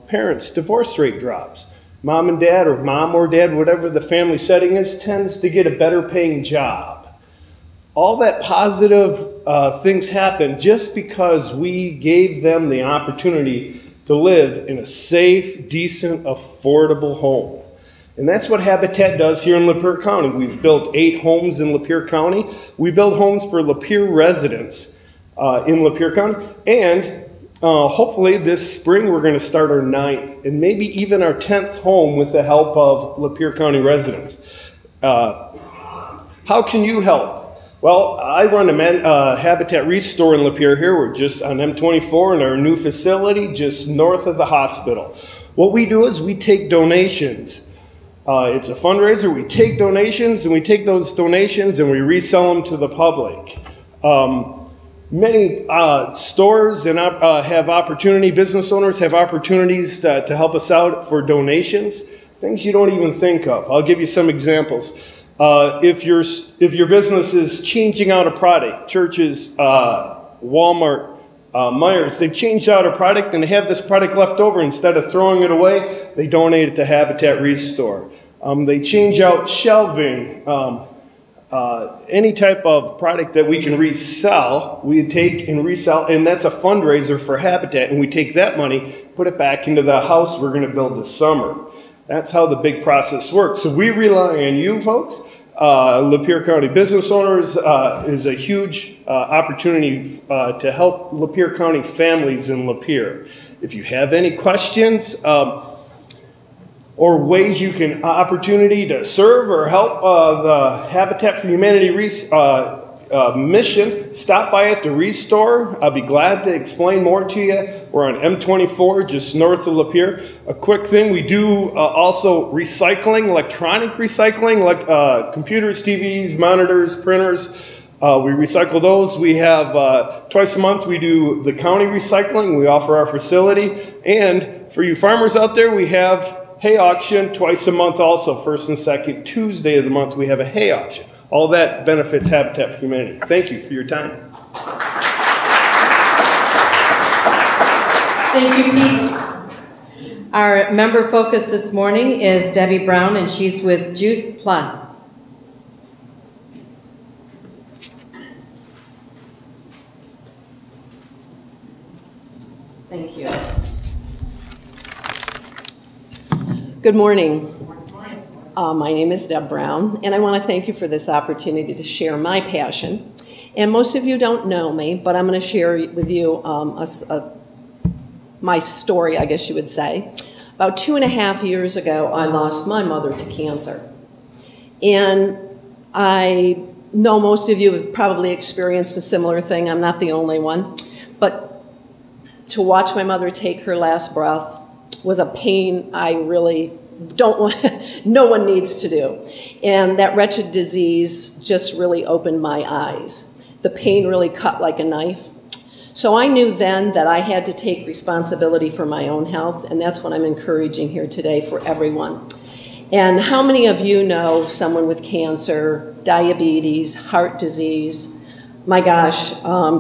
Parents, divorce rate drops. Mom and dad, or mom or dad, whatever the family setting is, tends to get a better paying job. All that positive things happen just because we gave them the opportunity to live in a safe, decent, affordable home. And that's what Habitat does here in Lapeer County. We've built 8 homes in Lapeer County. We build homes for Lapeer residents in Lapeer County. And hopefully this spring we're going to start our 9th and maybe even our 10th home with the help of Lapeer County residents. How can you help? Well, I run a Habitat Restore in Lapeer here. We're just on M24 in our new facility just north of the hospital. What we do is we take donations. It's a fundraiser. We take donations, and we take those donations and we resell them to the public. Many stores and have opportunity, business owners have opportunities to help us out for donations, things you don't even think of. I'll give you some examples. If your business is changing out a product, churches, Walmart, Myers, they've changed out a product and they have this product left over. Instead of throwing it away, they donate it to Habitat Restore. They change out shelving, any type of product that we can resell, we take and resell, and that's a fundraiser for Habitat, and we take that money, put it back into the house we're going to build this summer. That's how the big process works. So we rely on you folks. Lapeer County business owners is a huge opportunity to help Lapeer County families in Lapeer. If you have any questions or ways you can opportunity to serve or help the Habitat for Humanity mission, stop by at the Restore. I'll be glad to explain more to you. We're on M24, just north of Lapeer. A quick thing, we do also recycling, electronic recycling, like computers, TVs, monitors, printers. We recycle those. We have twice a month we do the county recycling. We offer our facility. And for you farmers out there, we have hay auction twice a month also. First and second Tuesday of the month we have a hay auction. All that benefits Habitat for Humanity. Thank you for your time. Thank you, Pete. Our member focus this morning is Debbie Brown, and she's with Juice Plus. Thank you. Good morning. My name is Deb Brown, and I want to thank you for this opportunity to share my passion. And most of you don't know me, but I'm going to share with you my story, I guess you would say. About 2.5 years ago, I lost my mother to cancer. And I know most of you have probably experienced a similar thing. I'm not the only one. But to watch my mother take her last breath was a pain I really don't want, no one needs to do. And that wretched disease just really opened my eyes. The pain really cut like a knife. So I knew then that I had to take responsibility for my own health, and that's what I'm encouraging here today for everyone. And how many of you know someone with cancer, diabetes, heart disease? My gosh,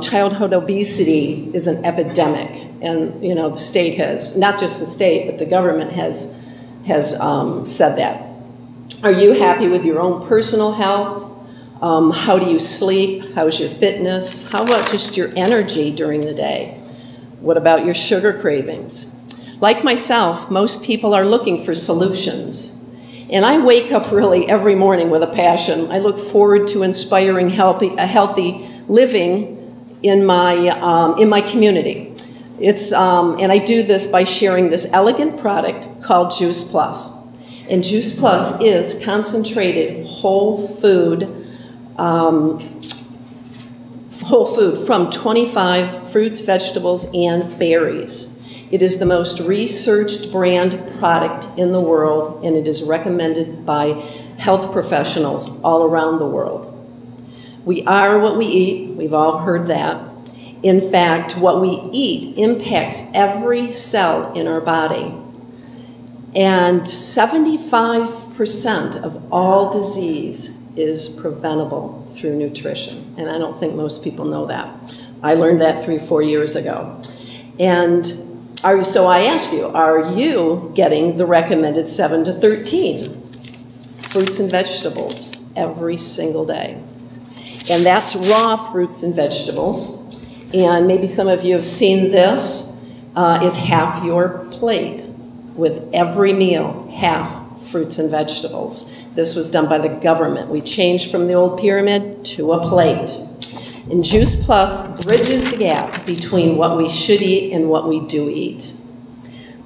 childhood obesity is an epidemic. And you know, the state has, not just the state, but the government has said that. Are you happy with your own personal health? How do you sleep? How's your fitness? How about just your energy during the day? What about your sugar cravings? Like myself, most people are looking for solutions. And I wake up really every morning with a passion. I look forward to inspiring a healthy living in my community. And I do this by sharing this elegant product called Juice Plus. And Juice Plus is concentrated whole food from 25 fruits, vegetables, and berries. It is the most researched brand product in the world, and it is recommended by health professionals all around the world. We are what we eat. We've all heard that. In fact, what we eat impacts every cell in our body. And 75% of all disease is preventable through nutrition. And I don't think most people know that. I learned that 3 or 4 years ago. And so I ask you, are you getting the recommended 7 to 13 fruits and vegetables every single day? And that's raw fruits and vegetables. And maybe some of you have seen this, is half your plate with every meal, half fruits and vegetables. This was done by the government. We changed from the old pyramid to a plate. And Juice Plus bridges the gap between what we should eat and what we do eat.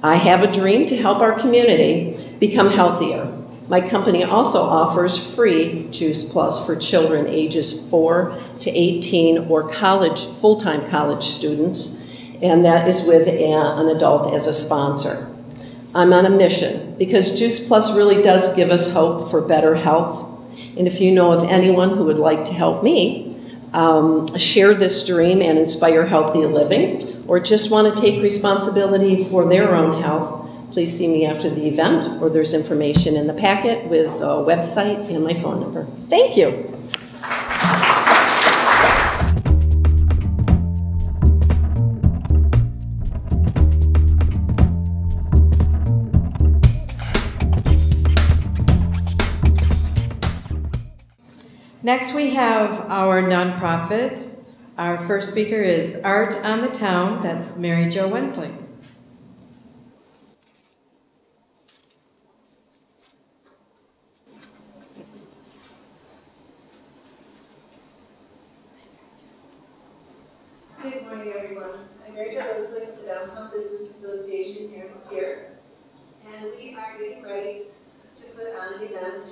I have a dream to help our community become healthier. My company also offers free Juice Plus for children ages 4 to 18 or full-time college students, and that is with an adult as a sponsor. I'm on a mission because Juice Plus really does give us hope for better health. And if you know of anyone who would like to help me share this dream and inspire healthy living, or just want to take responsibility for their own health, please see me after the event, or there's information in the packet with a website and my phone number. Thank you. Next we have our nonprofit. Our first speaker is Art on the Town. That's Mary Jo Wensling. Good morning, everyone. I'm Mary Jo Wensling with the Downtown Business Association here in Lapeer, and we are getting ready to put on an event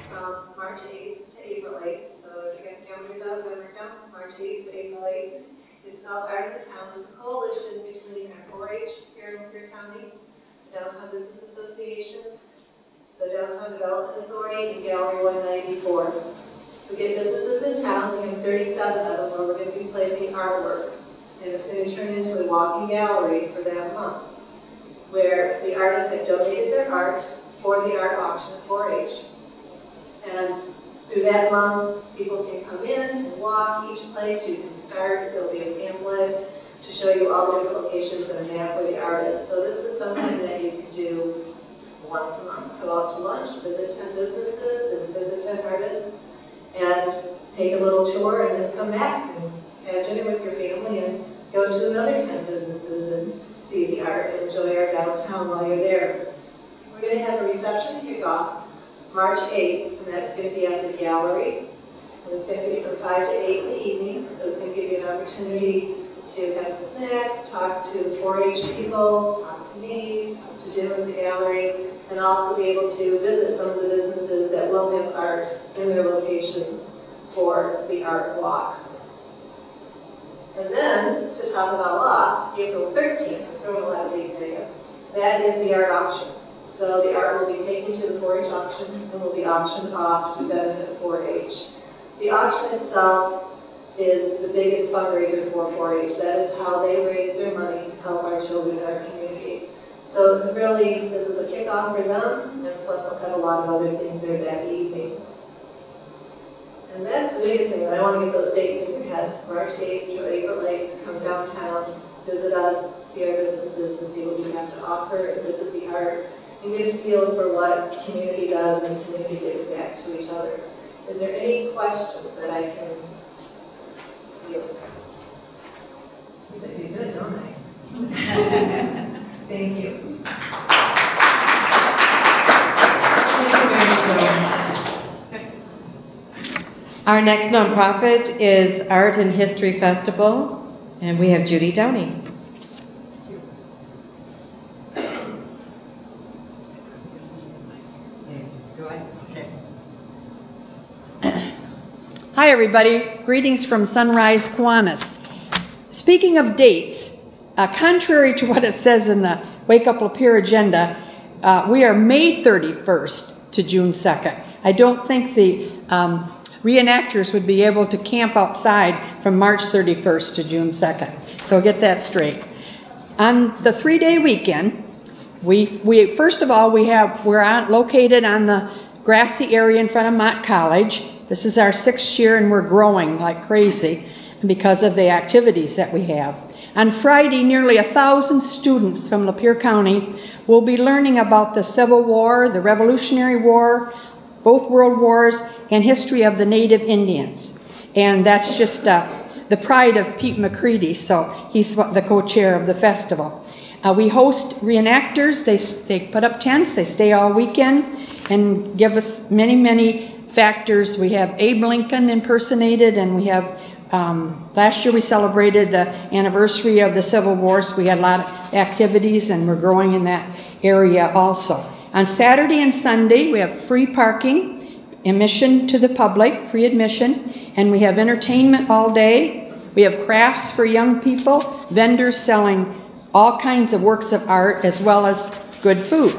from March 8th to April 8th. So if you got the calendars out, remember count, March 8th to April 8th. It's called Art of the Town. It's a coalition between our 4-H here in Lapeer County, the Downtown Business Association, the Downtown Development Authority, and Gallery 194. We get businesses in town. We have 37 of them where we're going to be placing artwork. And it's going to turn into a walking gallery for that month, where the artists have donated their art for the art auction at 4-H. And through that month, people can come in and walk each place. You can start. There'll be a pamphlet to show you all the different locations and a map where the art is. So this is something that you can do once a month. Go out to lunch, visit 10 businesses, and visit 10 artists, and take a little tour, and then come back and have dinner with your family and go to another 10 businesses and see the art and enjoy our downtown while you're there. We're going to have a reception kickoff March 8th, and that's going to be at the gallery. And it's going to be from 5 to 8 in the evening, so it's going to give you an opportunity to have some snacks, talk to 4-H people, talk to me, talk to Jim at the gallery, and also be able to visit some of the businesses that will have art in their locations for the art walk. And then, to top it all off, April 13th, I'm throwing a lot of dates at you, that is the art auction. So the art will be taken to the 4-H auction and will be auctioned off to benefit 4-H. The auction itself is the biggest fundraiser for 4-H. That is how they raise their money to help our children in our community. So it's really, this is a kickoff for them, and plus they'll have a lot of other things there that evening. And that's the biggest thing, but I want to get those dates in your head. March 8th to April 8th, come downtown, visit us, see our businesses, and see what we have to offer, and visit the art, and get a feel for what community does and community gives back to each other. Is there any questions that I can deal with? Geez, I do good, don't I? Thank you. Thank you, Mary Jo. Our next nonprofit is Art and History Festival, and we have Judy Downey. Hi everybody, greetings from Sunrise, Kiwanis. Speaking of dates, contrary to what it says in the Wake Up Lapeer agenda, we are May 31st to June 2nd. I don't think the reenactors would be able to camp outside from March 31st to June 2nd. So get that straight. On the 3-day weekend, we first of all, we're located on the grassy area in front of Mott College. This is our 6th year and we're growing like crazy because of the activities that we have. On Friday, nearly 1,000 students from Lapeer County will be learning about the Civil War, the Revolutionary War, both World Wars, and history of the Native Indians. And that's just the pride of Pete McCready, so he's the co-chair of the festival. We host reenactors. They put up tents, they stay all weekend, and give us many, many factors. We have Abe Lincoln impersonated, and we have, last year we celebrated the anniversary of the Civil War, so we had a lot of activities, and we're growing in that area also. On Saturday and Sunday, we have free parking, admission to the public, free admission, and we have entertainment all day. We have crafts for young people, vendors selling all kinds of works of art, as well as good food.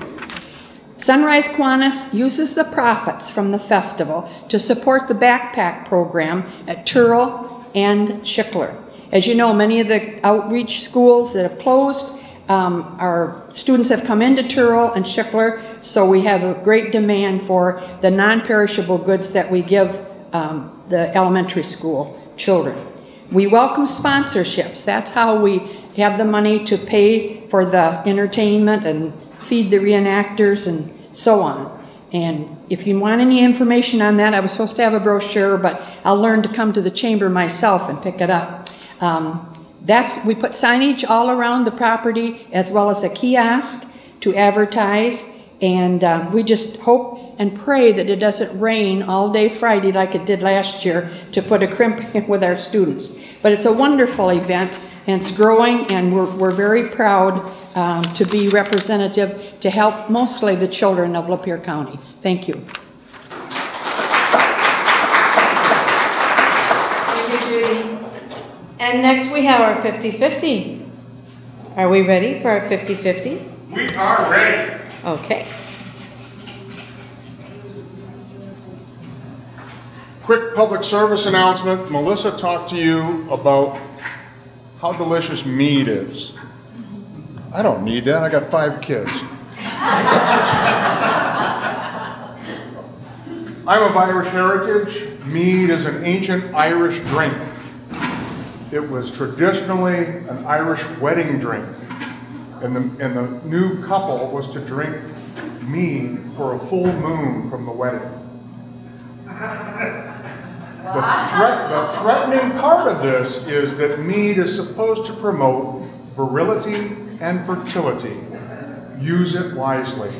Sunrise Kiwanis uses the profits from the festival to support the backpack program at Turl and Schickler. As you know, many of the outreach schools that have closed, our students have come into Turl and Schickler, so we have a great demand for the non-perishable goods that we give the elementary school children. We welcome sponsorships. That's how we have the money to pay for the entertainment and feed the reenactors and so on. And if you want any information on that, I was supposed to have a brochure, but I'll learn to come to the chamber myself and pick it up. We put signage all around the property, as well as a kiosk to advertise, and we just hope and pray that it doesn't rain all day Friday like it did last year to put a crimp in with our students. But it's a wonderful event, and it's growing, and we're very proud to be representative to help mostly the children of Lapeer County. Thank you. Thank you, Judy. And next we have our 50-50. Are we ready for our 50-50? We are ready. Okay. Quick public service announcement. Melissa talked to you about how delicious mead is. I don't need that. I got 5 kids. I'm of Irish heritage. Mead is an ancient Irish drink. It was traditionally an Irish wedding drink. And the new couple was to drink mead for a full moon from the wedding. The threatening part of this is that mead is supposed to promote virility and fertility. Use it wisely.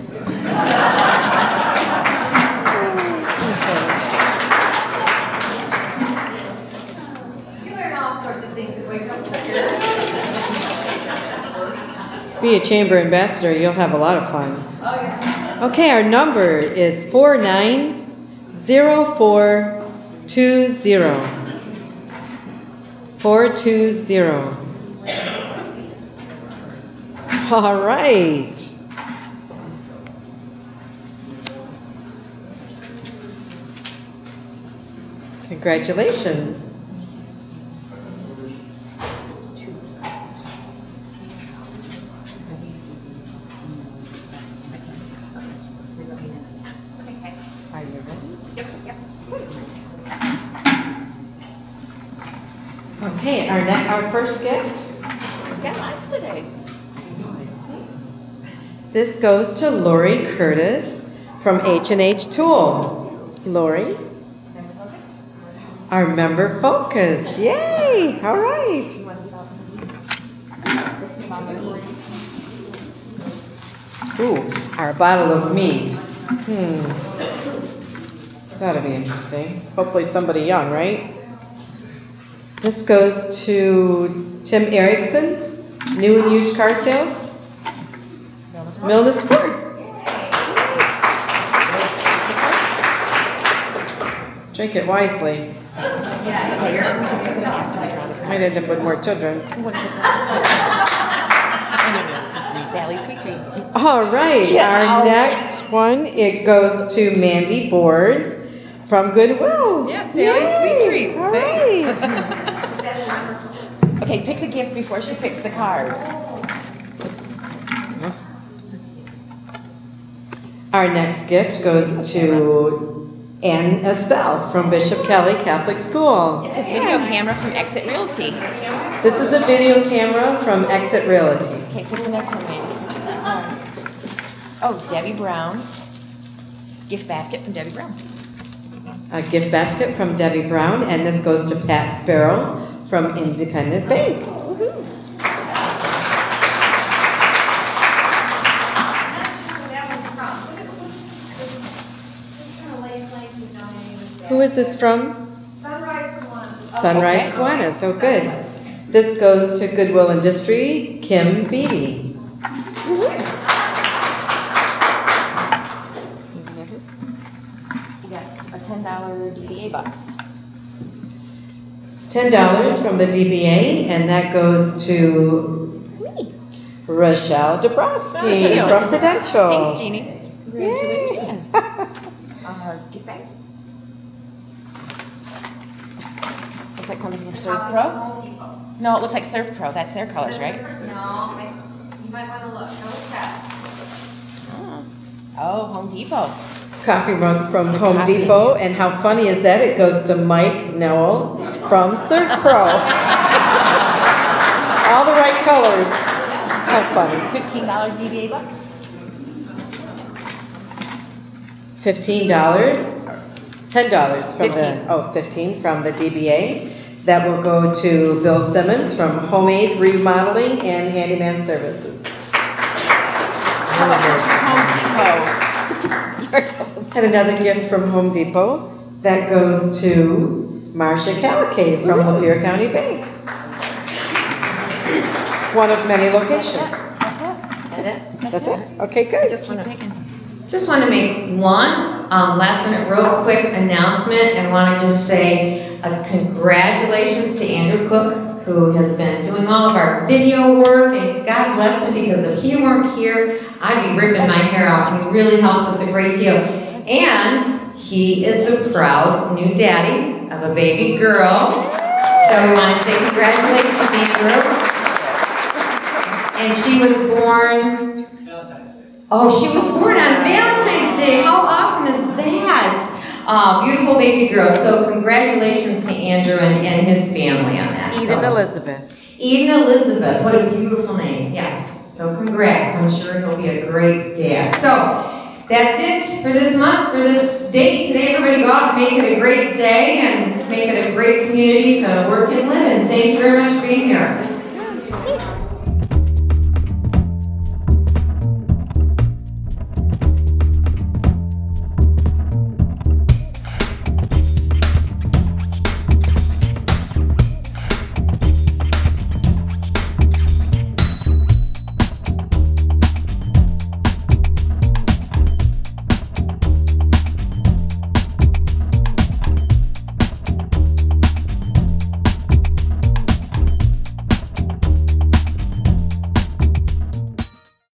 You learn all sorts of things at Wake Up Lapeer. Be a chamber ambassador, you'll have a lot of fun. Oh, yeah. Okay, our number is 490420. 420. All right. Congratulations. Are you ready? Yep, yep. Okay, our first gift. Yeah, lots today. This goes to Lori Curtis from H&H Tool. Lori? Our member focus. Yay! All right. Ooh, our bottle of mead. This ought to be interesting. Hopefully somebody young, right? This goes to Tim Erickson, new and used car sales. Milne Ford. Drink it wisely. Yeah, okay, we should pick them after we draw the card. Might end up with more children. Sally Sweet Treats. All right, our next one, it goes to Mandy Board from Goodwill. Yeah, Sally Sweet Treats. All right. Okay, pick the gift before she picks the card. Our next gift goes to Ann Estelle from Bishop Kelly Catholic School. It's a video camera from Exit Realty. This is a video camera from Exit Realty. Okay, pick the next one, Mandy. Oh, Debbie Brown's gift basket from Debbie Brown. A gift basket from Debbie Brown, and this goes to Pat Sparrow from Independent Bank. Who is this from? Sunrise Kiwanis. Sunrise Kiwanis. Oh, good. This goes to Goodwill Industry, Kim Beatty. You got a $10 DBA box. $10 from the DBA, and that goes to Rochelle Dabrowski from Prudential. Thanks, Jeannie. Yay. Gift bag. Looks like something from Surf Pro. No, it looks like Surf Pro. That's their colors, right? No, you might want to look. Don't check. Oh, Home Depot. Coffee mug from Home Depot, and how funny is that? It goes to Mike Nowell from Surf Pro. All the right colors. How funny. $15 DBA bucks. $15, $10 from 15 from the DBA. That will go to Bill Simmons from Homemade Remodeling and Handyman Services. How about Home Depot? And another gift from Home Depot. That goes to Marcia Calicay from Lapeer County Bank. One of many locations. That's it? Okay, good. Just want to make one last minute real quick announcement, and want to just say congratulations to Andrew Cook, who has been doing all of our video work, and God bless him, because if he weren't here, I'd be ripping my hair out. He really helps us a great deal. And he is the proud new daddy of a baby girl. So we want to say congratulations, Andrew. And she was born... Oh, she was born on Valentine's Day. How awesome is that? Beautiful baby girl. So congratulations to Andrew and his family on that. Eden Elizabeth. Eden Elizabeth. What a beautiful name. Yes. So congrats. I'm sure he'll be a great dad. So that's it for this month, for this day. Today, everybody go out and make it a great day and make it a great community to work and live in. Thank you very much for being here.